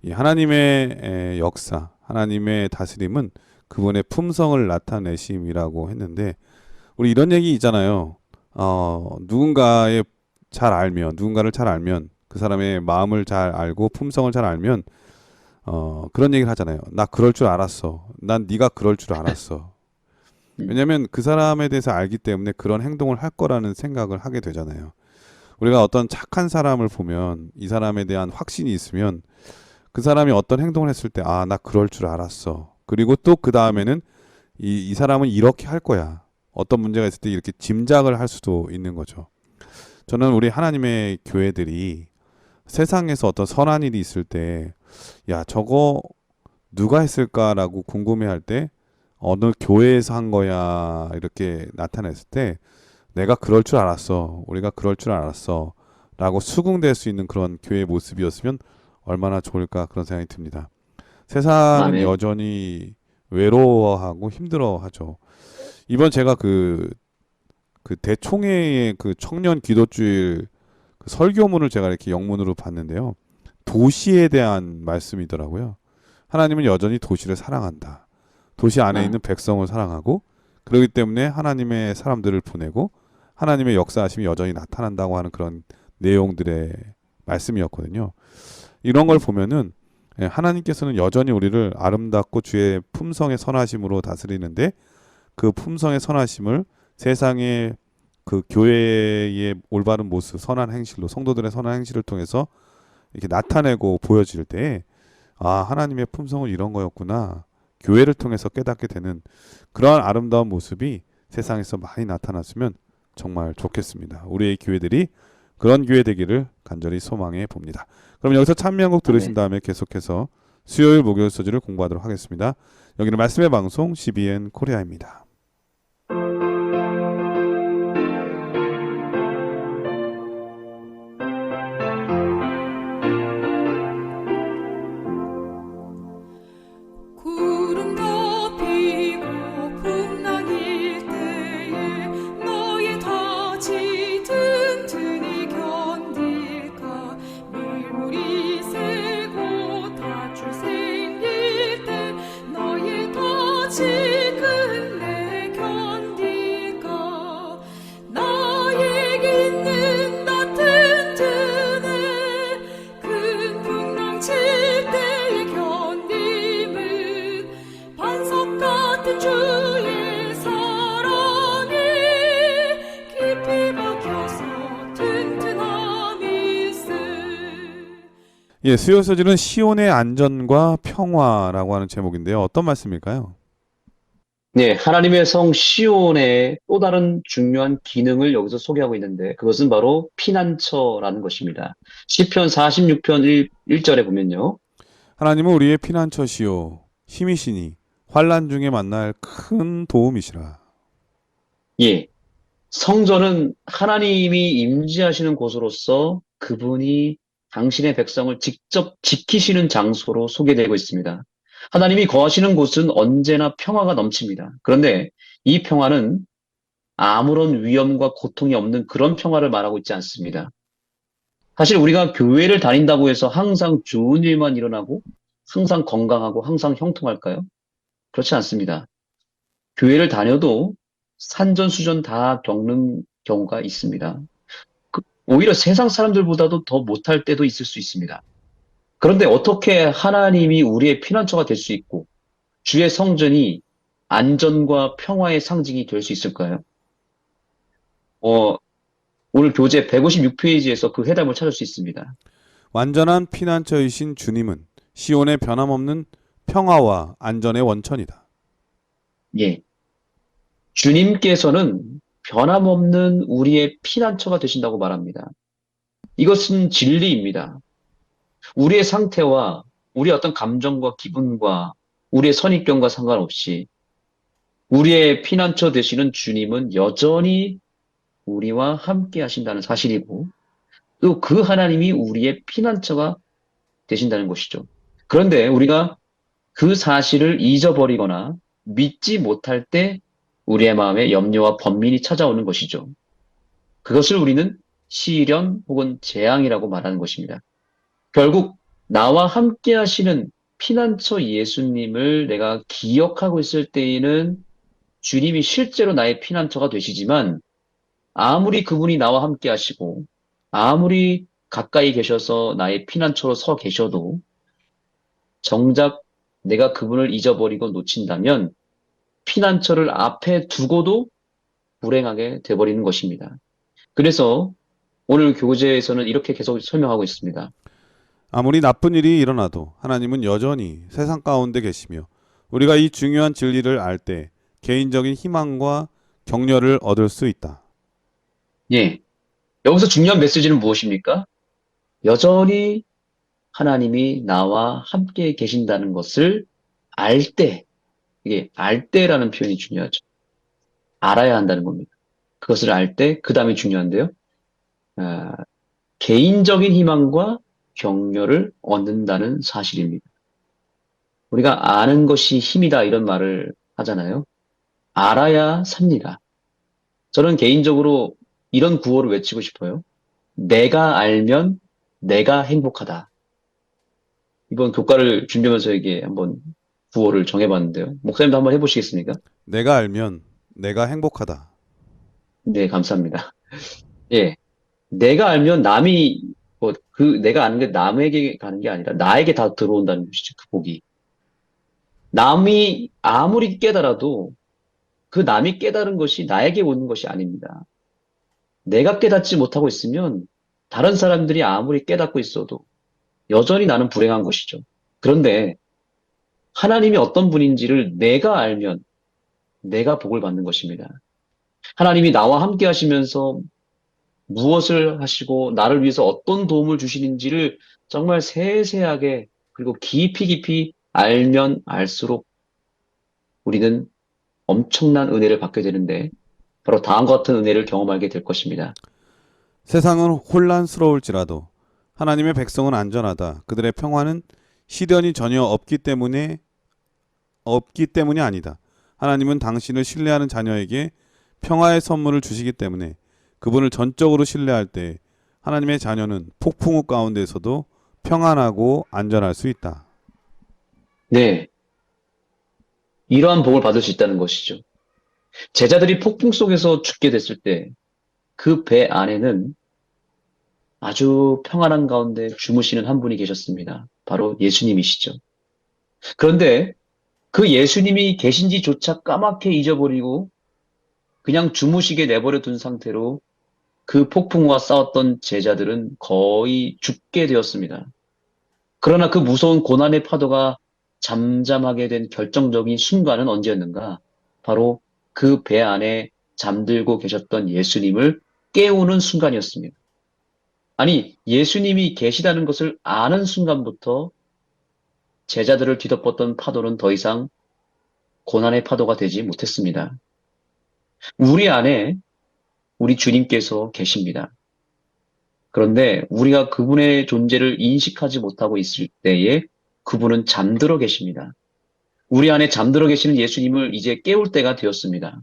이 하나님의 역사, 하나님의 다스림은 그분의 품성을 나타내심이라고 했는데 우리 이런 얘기 있잖아요. 누군가의 누군가를 잘 알면 그 사람의 마음을 잘 알고 품성을 잘 알면 그런 얘기를 하잖아요. 나 그럴 줄 알았어. 난 네가 그럴 줄 알았어. 음, 왜냐하면 그 사람에 대해서 알기 때문에 그런 행동을 할 거라는 생각을 하게 되잖아요. 우리가 어떤 착한 사람을 보면 이 사람에 대한 확신이 있으면 그 사람이 어떤 행동을 했을 때 나 그럴 줄 알았어. 그리고 또 그 다음에는 이 사람은 이렇게 할 거야. 어떤 문제가 있을 때 이렇게 짐작을 할 수도 있는 거죠. 저는 우리 하나님의 교회들이 세상에서 어떤 선한 일이 있을 때, 야, 저거 누가 했을까라고 궁금해할 때, 어느 교회에서 한 거야, 이렇게 나타냈을 때, 내가 그럴 줄 알았어. 우리가 그럴 줄 알았어. 라고 수긍될 수 있는 그런 교회의 모습이었으면 얼마나 좋을까 그런 생각이 듭니다. 세상은 아멘. 여전히 외로워하고 힘들어하죠. 이번 제가 그 대총회의 그 청년 기도주일 그 설교문을 제가 이렇게 영문으로 봤는데요. 도시에 대한 말씀이더라고요. 하나님은 여전히 도시를 사랑한다. 도시 안에 아, 있는 백성을 사랑하고 그렇기 때문에 하나님의 사람들을 보내고 하나님의 역사하심이 여전히 나타난다고 하는 그런 내용들의 말씀이었거든요. 이런 걸 보면은 하나님께서는 여전히 우리를 아름답고 주의 품성의 선하심으로 다스리는데 그 품성의 선하심을 세상의 그 교회의 올바른 모습, 선한 행실로 성도들의 선한 행실을 통해서 이렇게 나타내고 보여질 때 하나님의 품성은 이런 거였구나. 교회를 통해서 깨닫게 되는 그러한 아름다운 모습이 세상에서 많이 나타났으면 정말 좋겠습니다. 우리의 교회들이 그런 교회 되기를 간절히 소망해 봅니다. 그럼 여기서 찬미 한 곡 들으신 아멘. 다음에 계속해서 수요일 목요일 소지를 공부하도록 하겠습니다. 여기는 말씀의 방송 CBN 코리아입니다. 구름 덮이고 풍랑일 때에 너의 덫이 든든히 견딜까. 밀물이 새고 다줄 생길 때 너의 덫이 끝내 견딜까. 나에게 있는 나 든든해. 큰 풍랑 칠 때의 견딤은 반석 같은 주의 사랑이 깊이 박혀서 튼튼함일세. 예, 수요일 소지는 시온의 안전과 평화라고 하는 제목인데요. 어떤 말씀일까요? 네, 하나님의 성 시온의 또 다른 중요한 기능을 여기서 소개하고 있는데 그것은 바로 피난처라는 것입니다. 시편 46편 1절에 보면요. 하나님은 우리의 피난처시요 힘이시니 환난 중에 만날 큰 도움이시라. 예, 성전은 하나님이 임재하시는 곳으로서 그분이 당신의 백성을 직접 지키시는 장소로 소개되고 있습니다. 하나님이 거하시는 곳은 언제나 평화가 넘칩니다. 그런데 이 평화는 아무런 위험과 고통이 없는 그런 평화를 말하고 있지 않습니다. 사실 우리가 교회를 다닌다고 해서 항상 좋은 일만 일어나고 항상 건강하고 항상 형통할까요? 그렇지 않습니다. 교회를 다녀도 산전수전 다 겪는 경우가 있습니다. 오히려 세상 사람들보다도 더 못할 때도 있을 수 있습니다. 그런데 어떻게 하나님이 우리의 피난처가 될 수 있고 주의 성전이 안전과 평화의 상징이 될 수 있을까요? 어, 오늘 교재 156페이지에서 그 해답을 찾을 수 있습니다. 완전한 피난처이신 주님은 시온의 변함없는 평화와 안전의 원천이다. 예. 주님께서는 변함없는 우리의 피난처가 되신다고 말합니다. 이것은 진리입니다. 우리의 상태와 우리의 어떤 감정과 기분과 우리의 선입견과 상관없이 우리의 피난처 되시는 주님은 여전히 우리와 함께 하신다는 사실이고 또 그 하나님이 우리의 피난처가 되신다는 것이죠. 그런데 우리가 그 사실을 잊어버리거나 믿지 못할 때 우리의 마음에 염려와 번민이 찾아오는 것이죠. 그것을 우리는 시련 혹은 재앙이라고 말하는 것입니다. 결국 나와 함께 하시는 피난처 예수님을 내가 기억하고 있을 때에는 주님이 실제로 나의 피난처가 되시지만 아무리 그분이 나와 함께 하시고 아무리 가까이 계셔서 나의 피난처로 서 계셔도 정작 내가 그분을 잊어버리고 놓친다면 피난처를 앞에 두고도 불행하게 돼버리는 것입니다. 그래서 오늘 교재에서는 이렇게 계속 설명하고 있습니다. 아무리 나쁜 일이 일어나도 하나님은 여전히 세상 가운데 계시며 우리가 이 중요한 진리를 알 때 개인적인 희망과 격려를 얻을 수 있다. 예. 여기서 중요한 메시지는 무엇입니까? 여전히 하나님이 나와 함께 계신다는 것을 알 때, 이게 알 때라는 표현이 중요하죠. 알아야 한다는 겁니다. 그것을 알 때, 그 다음이 중요한데요. 아, 개인적인 희망과 격려를 얻는다는 사실입니다. 우리가 아는 것이 힘이다 이런 말을 하잖아요. 알아야 삽니다. 저는 개인적으로 이런 구호를 외치고 싶어요. 내가 알면 내가 행복하다. 이번 교과를 준비하면서 이게 한번 구호를 정해봤는데요. 목사님도 한번 해보시겠습니까? 내가 알면 내가 행복하다. 네, 감사합니다. 예. 내가 알면 남이, 내가 아는 게 남에게 가는 게 아니라 나에게 다 들어온다는 것이죠. 그 복이. 남이 아무리 깨달아도 그 남이 깨달은 것이 나에게 오는 것이 아닙니다. 내가 깨닫지 못하고 있으면 다른 사람들이 아무리 깨닫고 있어도 여전히 나는 불행한 것이죠. 그런데 하나님이 어떤 분인지를 내가 알면 내가 복을 받는 것입니다. 하나님이 나와 함께 하시면서 무엇을 하시고 나를 위해서 어떤 도움을 주시는지를 정말 세세하게 그리고 깊이 깊이 알면 알수록 우리는 엄청난 은혜를 받게 되는데 바로 다음과 같은 은혜를 경험하게 될 것입니다. 세상은 혼란스러울지라도 하나님의 백성은 안전하다. 그들의 평화는 시련이 전혀 없기 때문이 아니다. 하나님은 당신을 신뢰하는 자녀에게 평화의 선물을 주시기 때문에 그분을 전적으로 신뢰할 때 하나님의 자녀는 폭풍우 가운데서도 평안하고 안전할 수 있다. 네, 이러한 복을 받을 수 있다는 것이죠. 제자들이 폭풍 속에서 죽게 됐을 때 그 배 안에는 아주 평안한 가운데 주무시는 한 분이 계셨습니다. 바로 예수님이시죠. 그런데 그 예수님이 계신지조차 까맣게 잊어버리고 그냥 주무시게 내버려 둔 상태로 그 폭풍과 싸웠던 제자들은 거의 죽게 되었습니다. 그러나 그 무서운 고난의 파도가 잠잠하게 된 결정적인 순간은 언제였는가? 바로 그 배 안에 잠들고 계셨던 예수님을 깨우는 순간이었습니다. 아니, 예수님이 계시다는 것을 아는 순간부터 제자들을 뒤덮었던 파도는 더 이상 고난의 파도가 되지 못했습니다. 우리 안에 우리 주님께서 계십니다. 그런데 우리가 그분의 존재를 인식하지 못하고 있을 때에 그분은 잠들어 계십니다. 우리 안에 잠들어 계시는 예수님을 이제 깨울 때가 되었습니다.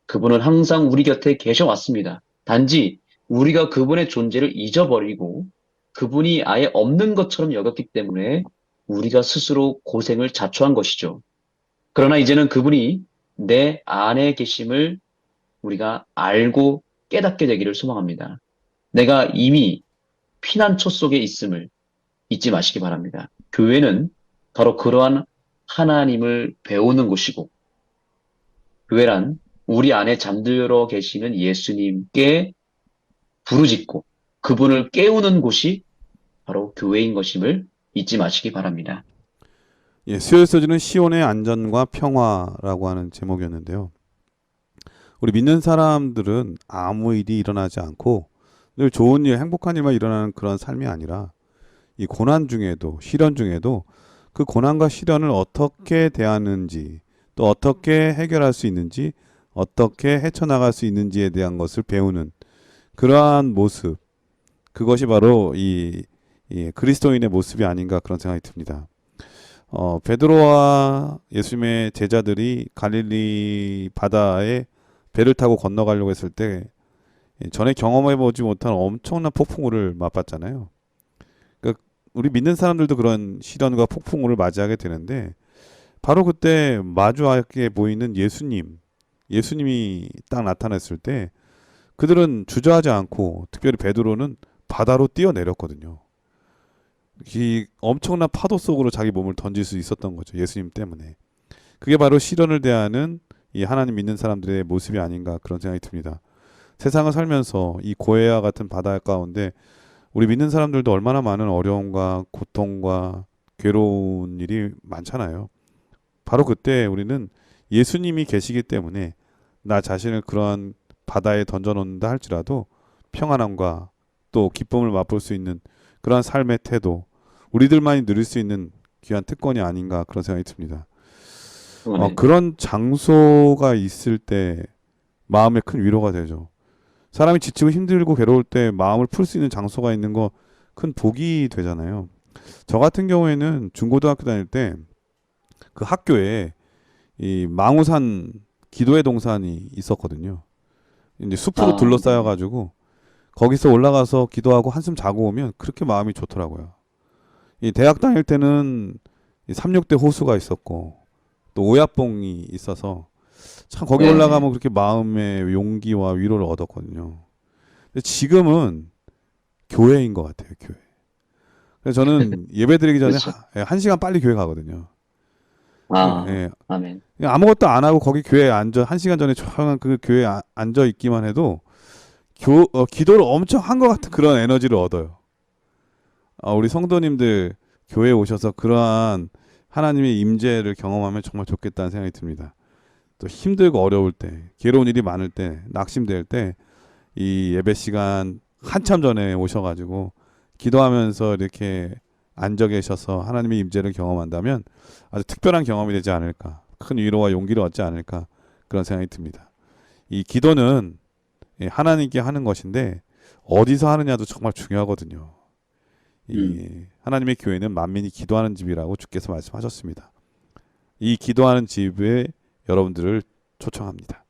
그분은 항상 우리 곁에 계셔 왔습니다. 단지 우리가 그분의 존재를 잊어버리고 그분이 아예 없는 것처럼 여겼기 때문에 우리가 스스로 고생을 자초한 것이죠. 그러나 이제는 그분이 내 안에 계심을 우리가 알고 깨닫게 되기를 소망합니다. 내가 이미 피난처 속에 있음을 잊지 마시기 바랍니다. 교회는 바로 그러한 하나님을 배우는 곳이고, 교회란 우리 안에 잠들어 계시는 예수님께 부르짖고 그분을 깨우는 곳이 바로 교회인 것임을 잊지 마시기 바랍니다. 예, 수요일 소지는 시온의 안전과 평화라고 하는 제목이었는데요. 우리 믿는 사람들은 아무 일이 일어나지 않고 늘 좋은 일, 행복한 일만 일어나는 그런 삶이 아니라 이 고난 중에도 시련 중에도 그 고난과 시련을 어떻게 대하는지 또 어떻게 해결할 수 있는지 어떻게 헤쳐나갈 수 있는지에 대한 것을 배우는 그러한 모습, 그것이 바로 이 그리스도인의 모습이 아닌가 그런 생각이 듭니다. 베드로와 예수님의 제자들이 갈릴리 바다에 배를 타고 건너가려고 했을 때 전에 경험해보지 못한 엄청난 폭풍우를 맛봤잖아요. 그러니까 우리 믿는 사람들도 그런 시련과 폭풍우를 맞이하게 되는데 바로 그때 마주하게 보이는 예수님, 예수님이 딱 나타났을 때 그들은 주저하지 않고 특별히 베드로는 바다로 뛰어내렸거든요. 이 엄청난 파도 속으로 자기 몸을 던질 수 있었던 거죠. 예수님 때문에. 그게 바로 시련을 대하는 이 하나님 믿는 사람들의 모습이 아닌가 그런 생각이 듭니다. 세상을 살면서 이 고해와 같은 바다 가운데 우리 믿는 사람들도 얼마나 많은 어려움과 고통과 괴로운 일이 많잖아요. 바로 그때 우리는 예수님이 계시기 때문에 나 자신을 그러한 바다에 던져놓는다 할지라도 평안함과 또 기쁨을 맛볼 수 있는 그러한 삶의 태도, 우리들만이 누릴 수 있는 귀한 특권이 아닌가 그런 생각이 듭니다. 아멘. 그런 장소가 있을 때 마음에 큰 위로가 되죠. 사람이 지치고 힘들고 괴로울 때 마음을 풀 수 있는 장소가 있는 거 큰 복이 되잖아요. 저 같은 경우에는 중고등학교 다닐 때 그 학교에 이 망우산 기도의 동산이 있었거든요. 이제 숲으로 둘러싸여 가지고 거기서 올라가서 기도하고 한숨 자고 오면 그렇게 마음이 좋더라고요. 이 대학 다닐 때는 이 삼육대 호수가 있었고 또 오야봉이 있어서 참 거기 네. 올라가면 그렇게 마음의 용기와 위로를 얻었거든요. 근데 지금은 교회인 것 같아요, 교회. 그래서 저는 예배 드리기 전에 그렇죠. 한 시간 빨리 교회 가거든요. 예, 아멘. 그냥 아무것도 안 하고 거기 교회에 앉아 한 시간 전에 조용한 그 교회에 앉아 있기만 해도 기도를 엄청 한 것 같은 그런 에너지를 얻어요. 우리 성도님들 교회에 오셔서 그러한 하나님의 임재를 경험하면 정말 좋겠다는 생각이 듭니다. 또 힘들고 어려울 때, 괴로운 일이 많을 때, 낙심될 때 이 예배 시간 한참 전에 오셔가지고 기도하면서 이렇게 앉아 계셔서 하나님의 임재를 경험한다면 아주 특별한 경험이 되지 않을까, 큰 위로와 용기를 얻지 않을까 그런 생각이 듭니다. 이 기도는 하나님께 하는 것인데 어디서 하느냐도 정말 중요하거든요. 이 하나님의 교회는 만민이 기도하는 집이라고 주께서 말씀하셨습니다. 이 기도하는 집에 여러분들을 초청합니다.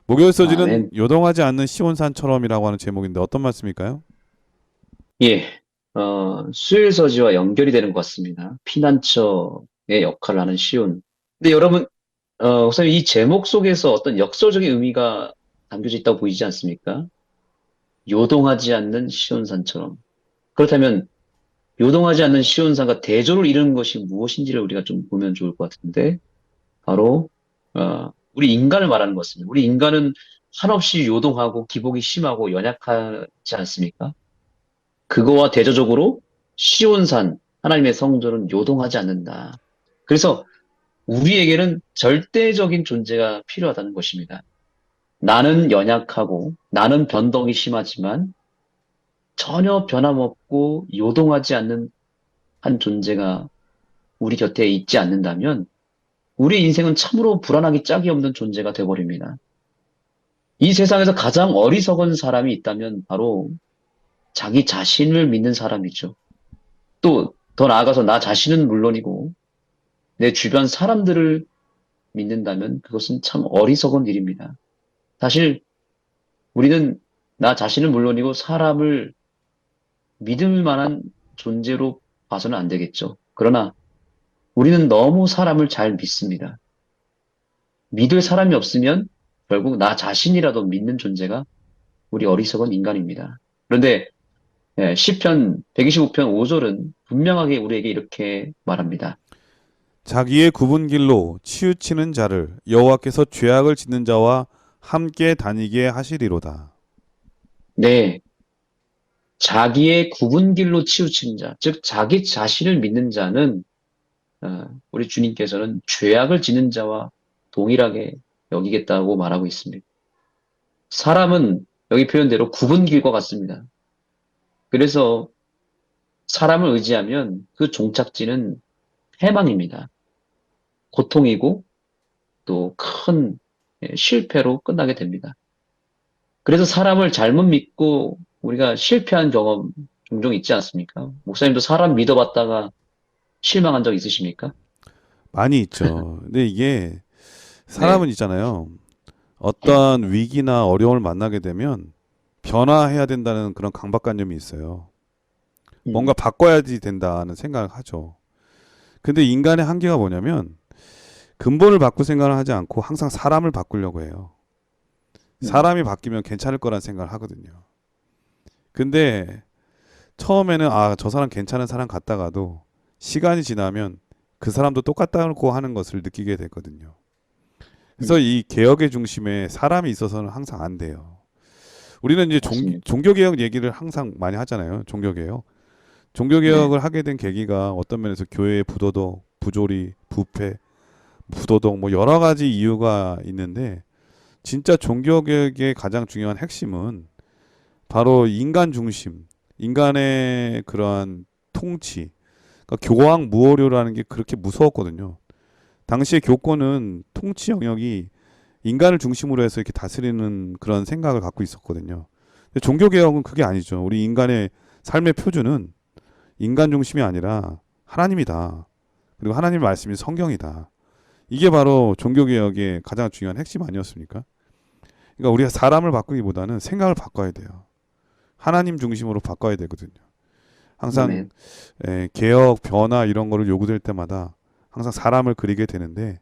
목요일 서지는 아멘. 요동하지 않는 시온산처럼이라고 하는 제목인데 어떤 말씀일까요? 예, 수요일 서지와 연결이 되는 것 같습니다. 피난처의 역할을 하는 시온. 근데 여러분, 우선 이 제목 속에서 어떤 역설적인 의미가 담겨져 있다고 보이지 않습니까? 요동하지 않는 시온산처럼. 그렇다면 요동하지 않는 시온산과 대조를 이루는 것이 무엇인지를 우리가 좀 보면 좋을 것 같은데, 바로 우리 인간을 말하는 것입니다. 우리 인간은 한없이 요동하고 기복이 심하고 연약하지 않습니까? 그거와 대조적으로 시온산, 하나님의 성전은 요동하지 않는다. 그래서 우리에게는 절대적인 존재가 필요하다는 것입니다. 나는 연약하고 나는 변덕이 심하지만 전혀 변함없고 요동하지 않는 한 존재가 우리 곁에 있지 않는다면 우리 인생은 참으로 불안하기 짝이 없는 존재가 되어버립니다. 이 세상에서 가장 어리석은 사람이 있다면 바로 자기 자신을 믿는 사람이죠. 또 더 나아가서 나 자신은 물론이고 내 주변 사람들을 믿는다면 그것은 참 어리석은 일입니다. 사실 우리는 나 자신은 물론이고 사람을 믿을 만한 존재로 봐서는 안 되겠죠. 그러나 우리는 너무 사람을 잘 믿습니다. 믿을 사람이 없으면 결국 나 자신이라도 믿는 존재가 우리 어리석은 인간입니다. 그런데 시편 125편 5절은 분명하게 우리에게 이렇게 말합니다. 자기의 굽은 길로 치우치는 자를 여호와께서 죄악을 짓는 자와 함께 다니게 하시리로다. 네, 자기의 굽은 길로 치우치는 자, 즉 자기 자신을 믿는 자는 우리 주님께서는 죄악을 짓는 자와 동일하게 여기겠다고 말하고 있습니다. 사람은 여기 표현대로 굽은 길과 같습니다. 그래서 사람을 의지하면 그 종착지는 해망입니다. 고통이고 또 큰 실패로 끝나게 됩니다. 그래서 사람을 잘못 믿고 우리가 실패한 경험 종종 있지 않습니까? 목사님도 사람 믿어봤다가 실망한 적 있으십니까? 많이 있죠. 근데 이게 사람은 있잖아요. 어떠한 위기나 어려움을 만나게 되면 변화해야 된다는 그런 강박관념이 있어요. 뭔가 바꿔야지 된다는 생각을 하죠. 근데 인간의 한계가 뭐냐면 근본을 바꿀 생각을 하지 않고 항상 사람을 바꾸려고 해요. 사람이 바뀌면 괜찮을 거란 생각을 하거든요. 근데 처음에는 저 사람 괜찮은 사람 같다가도 시간이 지나면 그 사람도 똑같다고 하는 것을 느끼게 되거든요. 그래서 이 개혁의 중심에 사람이 있어서는 항상 안 돼요. 우리는 이제 맞습니다. 종교개혁 얘기를 항상 많이 하잖아요. 종교개혁. 종교개혁을 하게 된 계기가 어떤 면에서 교회의 부도덕, 부조리, 부패, 부도덕 뭐 여러 가지 이유가 있는데 진짜 종교개혁의 가장 중요한 핵심은 바로 인간 중심, 인간의 그러한 통치, 그러니까 교황무어료라는 게 그렇게 무서웠거든요. 당시의 교권은 통치 영역이 인간을 중심으로 해서 이렇게 다스리는 그런 생각을 갖고 있었거든요. 근데 종교개혁은 그게 아니죠. 우리 인간의 삶의 표준은 인간 중심이 아니라 하나님이다. 그리고 하나님의 말씀이 성경이다. 이게 바로 종교개혁의 가장 중요한 핵심 아니었습니까? 그러니까 우리가 사람을 바꾸기보다는 생각을 바꿔야 돼요. 하나님 중심으로 바꿔야 되거든요. 항상 아멘. 개혁, 변화 이런 거를 요구될 때마다 항상 사람을 그리게 되는데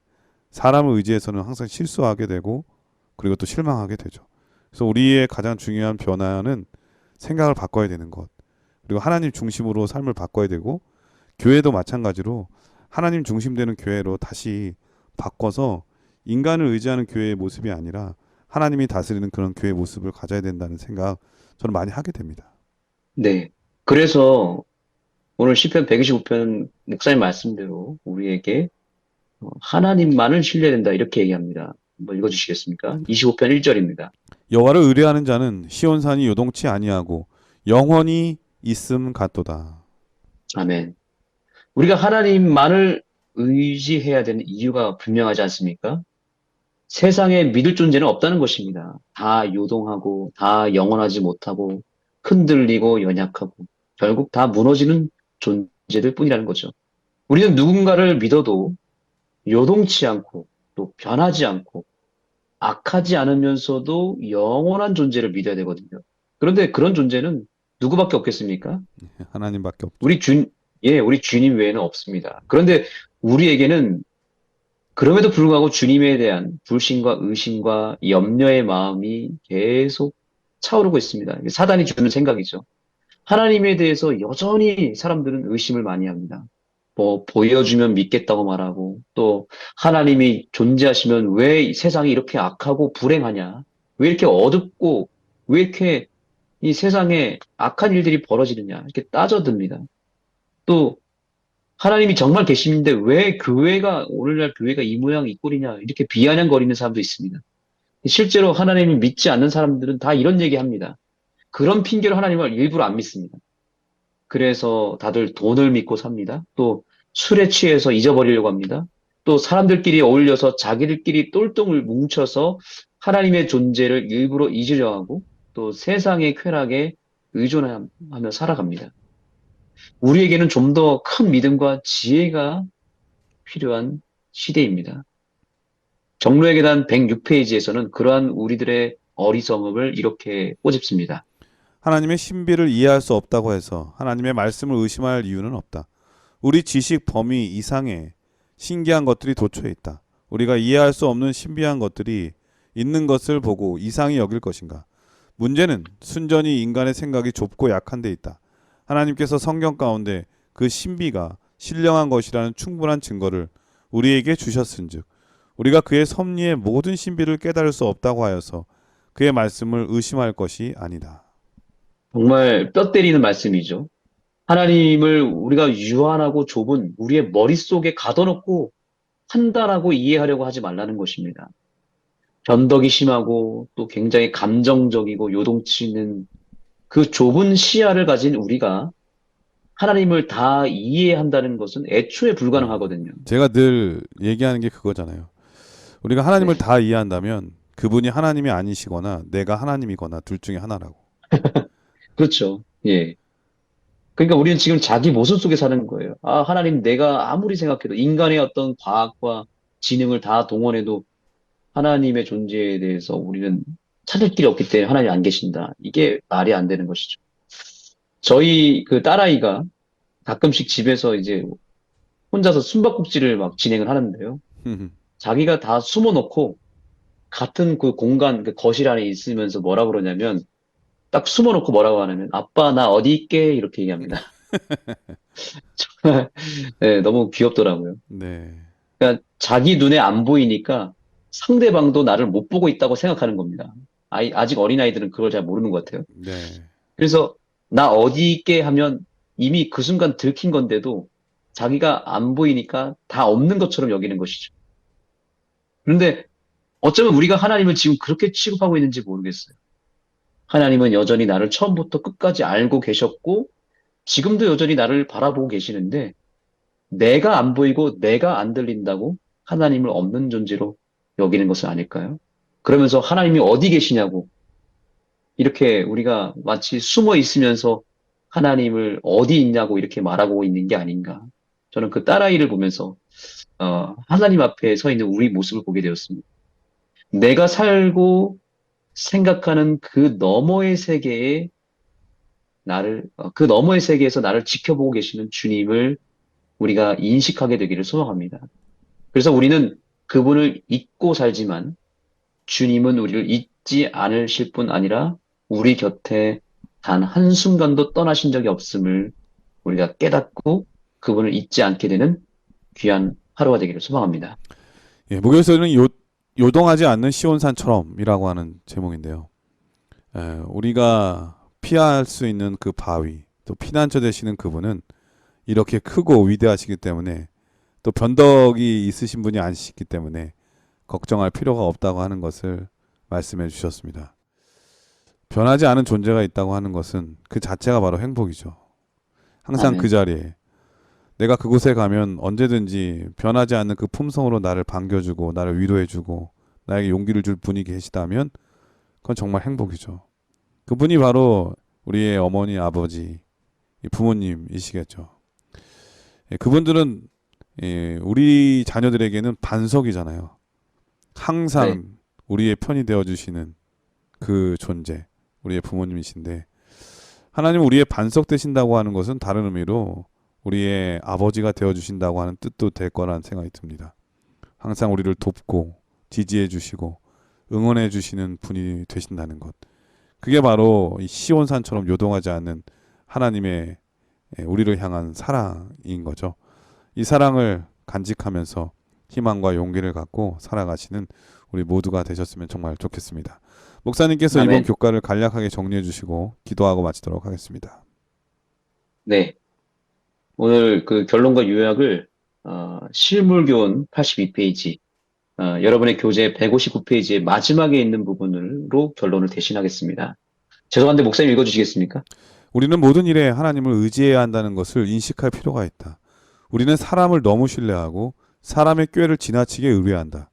사람을 의지해서는 항상 실수하게 되고 그리고 또 실망하게 되죠. 그래서 우리의 가장 중요한 변화는 생각을 바꿔야 되는 것. 그리고 하나님 중심으로 삶을 바꿔야 되고 교회도 마찬가지로 하나님 중심되는 교회로 다시 바꿔서 인간을 의지하는 교회의 모습이 아니라 하나님이 다스리는 그런 교회의 모습을 가져야 된다는 생각 저는 많이 하게 됩니다. 네. 그래서 오늘 시편 125편 목사님 말씀대로 우리에게 하나님만을 신뢰된다 이렇게 얘기합니다. 한번 읽어주시겠습니까? 25편 1절입니다. 여호와를 의뢰하는 자는 시온산이 요동치 아니하고 영원히 있음 같도다. 아멘. 우리가 하나님만을 의지해야 되는 이유가 분명하지 않습니까? 세상에 믿을 존재는 없다는 것입니다. 다 요동하고, 다 영원하지 못하고, 흔들리고, 연약하고, 결국 다 무너지는 존재들 뿐이라는 거죠. 우리는 누군가를 믿어도 요동치 않고, 또 변하지 않고, 악하지 않으면서도 영원한 존재를 믿어야 되거든요. 그런데 그런 존재는 누구밖에 없겠습니까? 하나님밖에 없죠. 우리 주님 외에는 없습니다. 그런데 우리에게는 그럼에도 불구하고 주님에 대한 불신과 의심과 염려의 마음이 계속 차오르고 있습니다. 이게 사단이 주는 생각이죠. 하나님에 대해서 여전히 사람들은 의심을 많이 합니다. 뭐, 보여주면 믿겠다고 말하고, 또, 하나님이 존재하시면 왜 이 세상이 이렇게 악하고 불행하냐? 왜 이렇게 어둡고, 왜 이렇게 이 세상에 악한 일들이 벌어지느냐? 이렇게 따져듭니다. 또, 하나님이 정말 계시는데 왜 교회가, 오늘날 교회가 이 모양 이 꼴이냐? 이렇게 비아냥거리는 사람도 있습니다. 실제로 하나님을 믿지 않는 사람들은 다 이런 얘기 합니다. 그런 핑계로 하나님을 일부러 안 믿습니다. 그래서 다들 돈을 믿고 삽니다. 또 술에 취해서 잊어버리려고 합니다. 또 사람들끼리 어울려서 자기들끼리 똘똘을 뭉쳐서 하나님의 존재를 일부러 잊으려 하고 또 세상의 쾌락에 의존하며 살아갑니다. 우리에게는 좀 더 큰 믿음과 지혜가 필요한 시대입니다. 정로의 계단 106페이지에서는 그러한 우리들의 어리석음을 이렇게 꼬집습니다. 하나님의 신비를 이해할 수 없다고 해서 하나님의 말씀을 의심할 이유는 없다. 우리 지식 범위 이상의 신기한 것들이 도처에 있다. 우리가 이해할 수 없는 신비한 것들이 있는 것을 보고 이상히 여길 것인가? 문제는 순전히 인간의 생각이 좁고 약한 데 있다. 하나님께서 성경 가운데 그 신비가 신령한 것이라는 충분한 증거를 우리에게 주셨은즉 우리가 그의 섭리의 모든 신비를 깨달을 수 없다고 하여서 그의 말씀을 의심할 것이 아니다. 정말 뼈 때리는 말씀이죠. 하나님을 우리가 유한하고 좁은 우리의 머릿속에 가둬놓고 판단하고 이해하려고 하지 말라는 것입니다. 변덕이 심하고 또 굉장히 감정적이고 요동치는 그 좁은 시야를 가진 우리가 하나님을 다 이해한다는 것은 애초에 불가능하거든요. 제가 늘 얘기하는 게 그거잖아요. 우리가 하나님을 네. 다 이해한다면 그분이 하나님이 아니시거나 내가 하나님이거나 둘 중에 하나라고. 그렇죠. 예. 그러니까 우리는 지금 자기 모습 속에 사는 거예요. 아, 하나님 내가 아무리 생각해도 인간의 어떤 과학과 지능을 다 동원해도 하나님의 존재에 대해서 우리는 찾을 길이 없기 때문에 하나님 안 계신다. 이게 말이 안 되는 것이죠. 저희 그 딸아이가 가끔씩 집에서 이제 혼자서 숨바꼭질을 막 진행을 하는데요. 자기가 다 숨어놓고 같은 그 공간, 그 거실 안에 있으면서 뭐라 그러냐면 딱 숨어놓고 뭐라고 하냐면 아빠 나 어디 있게 이렇게 얘기합니다. 정말 네, 너무 귀엽더라고요. 네. 그러니까 자기 눈에 안 보이니까 상대방도 나를 못 보고 있다고 생각하는 겁니다. 아직 어린아이들은 그걸 잘 모르는 것 같아요. 네. 그래서 나 어디 있게 하면 이미 그 순간 들킨 건데도 자기가 안 보이니까 다 없는 것처럼 여기는 것이죠. 그런데 어쩌면 우리가 하나님을 지금 그렇게 취급하고 있는지 모르겠어요. 하나님은 여전히 나를 처음부터 끝까지 알고 계셨고, 지금도 여전히 나를 바라보고 계시는데, 내가 안 보이고 내가 안 들린다고 하나님을 없는 존재로 여기는 것은 아닐까요? 그러면서 하나님이 어디 계시냐고, 이렇게 우리가 마치 숨어 있으면서 하나님을 어디 있냐고 이렇게 말하고 있는 게 아닌가. 저는 그 딸아이를 보면서, 하나님 앞에 서 있는 우리 모습을 보게 되었습니다. 내가 살고 생각하는 그 너머의 세계에 그 너머의 세계에서 나를 지켜보고 계시는 주님을 우리가 인식하게 되기를 소망합니다. 그래서 우리는 그분을 잊고 살지만 주님은 우리를 잊지 않으실 뿐 아니라 우리 곁에 단 한순간도 떠나신 적이 없음을 우리가 깨닫고 그분을 잊지 않게 되는 귀한 하루가 되기를 소망합니다. 예, 목요일서는 요동하지 않는 시온산처럼이라고 하는 제목인데요. 우리가 피할 수 있는 그 바위, 또 피난처 되시는 그분은 이렇게 크고 위대하시기 때문에 또 변덕이 있으신 분이 아니시기 때문에 걱정할 필요가 없다고 하는 것을 말씀해 주셨습니다. 변하지 않은 존재가 있다고 하는 것은 그 자체가 바로 행복이죠. 항상 아멘. 그 자리에 내가 그곳에 가면 언제든지 변하지 않는 그 품성으로 나를 반겨주고 나를 위로해주고 나에게 용기를 줄 분이 계시다면 그건 정말 행복이죠. 그분이 바로 우리의 어머니, 아버지, 부모님이시겠죠. 그분들은 우리 자녀들에게는 반석이잖아요. 항상 네. 우리의 편이 되어주시는 그 존재, 우리의 부모님이신데 하나님은 우리의 반석 되신다고 하는 것은 다른 의미로 우리의 아버지가 되어주신다고 하는 뜻도 될 거라는 생각이 듭니다. 항상 우리를 돕고 지지해 주시고 응원해 주시는 분이 되신다는 것. 그게 바로 이 시온산처럼 요동하지 않는 하나님의 우리를 향한 사랑인 거죠. 이 사랑을 간직하면서 희망과 용기를 갖고 살아가시는 우리 모두가 되셨으면 정말 좋겠습니다. 목사님께서 아멘. 이번 교과를 간략하게 정리해 주시고 기도하고 마치도록 하겠습니다. 네. 오늘 그 결론과 요약을 실물교훈 82페이지, 여러분의 교재 159페이지의 마지막에 있는 부분으로 결론을 대신하겠습니다. 죄송한데 목사님 읽어주시겠습니까? 우리는 모든 일에 하나님을 의지해야 한다는 것을 인식할 필요가 있다. 우리는 사람을 너무 신뢰하고 사람의 꾀를 지나치게 의뢰한다.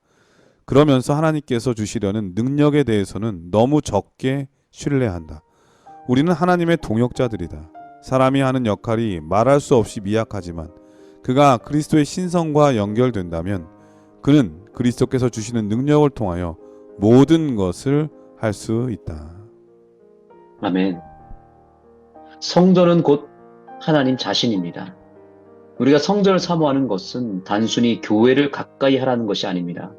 그러면서 하나님께서 주시려는 능력에 대해서는 너무 적게 신뢰한다. 우리는 하나님의 동역자들이다. 사람이 하는 역할이 말할 수 없이 미약하지만 그가 그리스도의 신성과 연결된다면 그는 그리스도께서 주시는 능력을 통하여 모든 것을 할 수 있다. 아멘. 성전은 곧 하나님 자신입니다. 우리가 성전을 사모하는 것은 단순히 교회를 가까이 하라는 것이 아닙니다.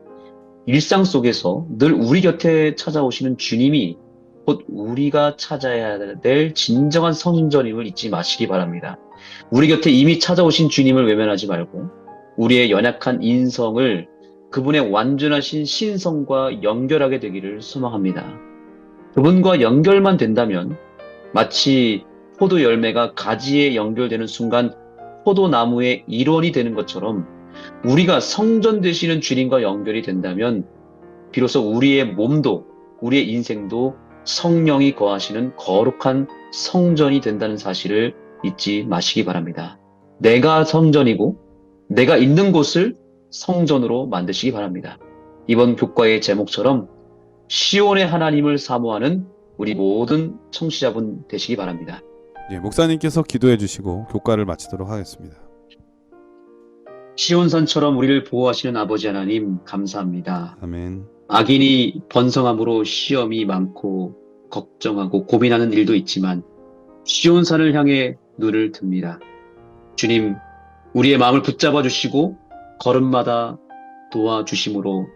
일상 속에서 늘 우리 곁에 찾아오시는 주님이 곧 우리가 찾아야 될 진정한 성전임을 잊지 마시기 바랍니다. 우리 곁에 이미 찾아오신 주님을 외면하지 말고 우리의 연약한 인성을 그분의 완전하신 신성과 연결하게 되기를 소망합니다. 그분과 연결만 된다면 마치 포도 열매가 가지에 연결되는 순간 포도나무의 일원이 되는 것처럼 우리가 성전 되시는 주님과 연결이 된다면 비로소 우리의 몸도 우리의 인생도 성령이 거하시는 거룩한 성전이 된다는 사실을 잊지 마시기 바랍니다. 내가 성전이고 내가 있는 곳을 성전으로 만드시기 바랍니다. 이번 교과의 제목처럼 시온의 하나님을 사모하는 우리 모든 청취자분 되시기 바랍니다. 예, 목사님께서 기도해 주시고 교과를 마치도록 하겠습니다. 시온산처럼 우리를 보호하시는 아버지 하나님 감사합니다. 아멘. 악인이 번성함으로 시험이 많고 걱정하고 고민하는 일도 있지만 시온산을 향해 눈을 듭니다. 주님, 우리의 마음을 붙잡아 주시고 걸음마다 도와주심으로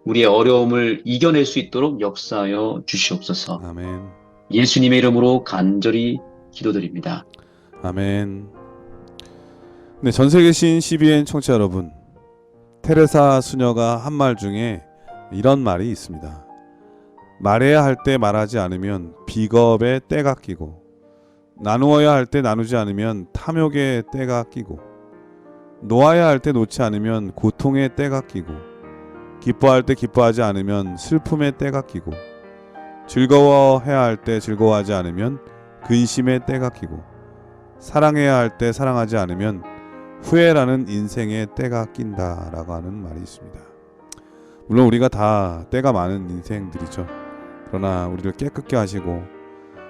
우리의 어려움을 이겨낼 수 있도록 역사하여 주시옵소서. 아멘. 예수님의 이름으로 간절히 기도드립니다. 아멘. 네, 전 세계 시인 12엔 청취자 여러분, 테레사 수녀가 한 말 중에 이런 말이 있습니다. 말해야 할 때 말하지 않으면 비겁의 때가 끼고, 나누어야 할 때 나누지 않으면 탐욕의 때가 끼고, 놓아야 할 때 놓지 않으면 고통의 때가 끼고, 기뻐할 때 기뻐하지 않으면 슬픔의 때가 끼고, 즐거워해야 할 때 즐거워하지 않으면 근심의 때가 끼고, 사랑해야 할 때 사랑하지 않으면 후회라는 인생의 때가 낀다라고 하는 말이 있습니다. 물론 우리가 다 때가 많은 인생들이죠. 그러나 우리를 깨끗게 하시고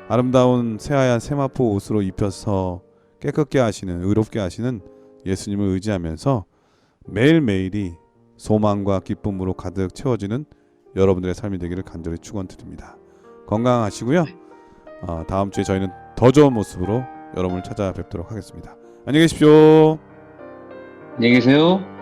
아름다운 새하얀 세마포 옷으로 입혀서 깨끗게 하시는, 의롭게 하시는 예수님을 의지하면서 매일매일이 소망과 기쁨으로 가득 채워지는 여러분들의 삶이 되기를 간절히 축원드립니다. 건강하시고요. 다음 주에 저희는 더 좋은 모습으로 여러분을 찾아뵙도록 하겠습니다. 안녕히 계십시오. 안녕히 계세요.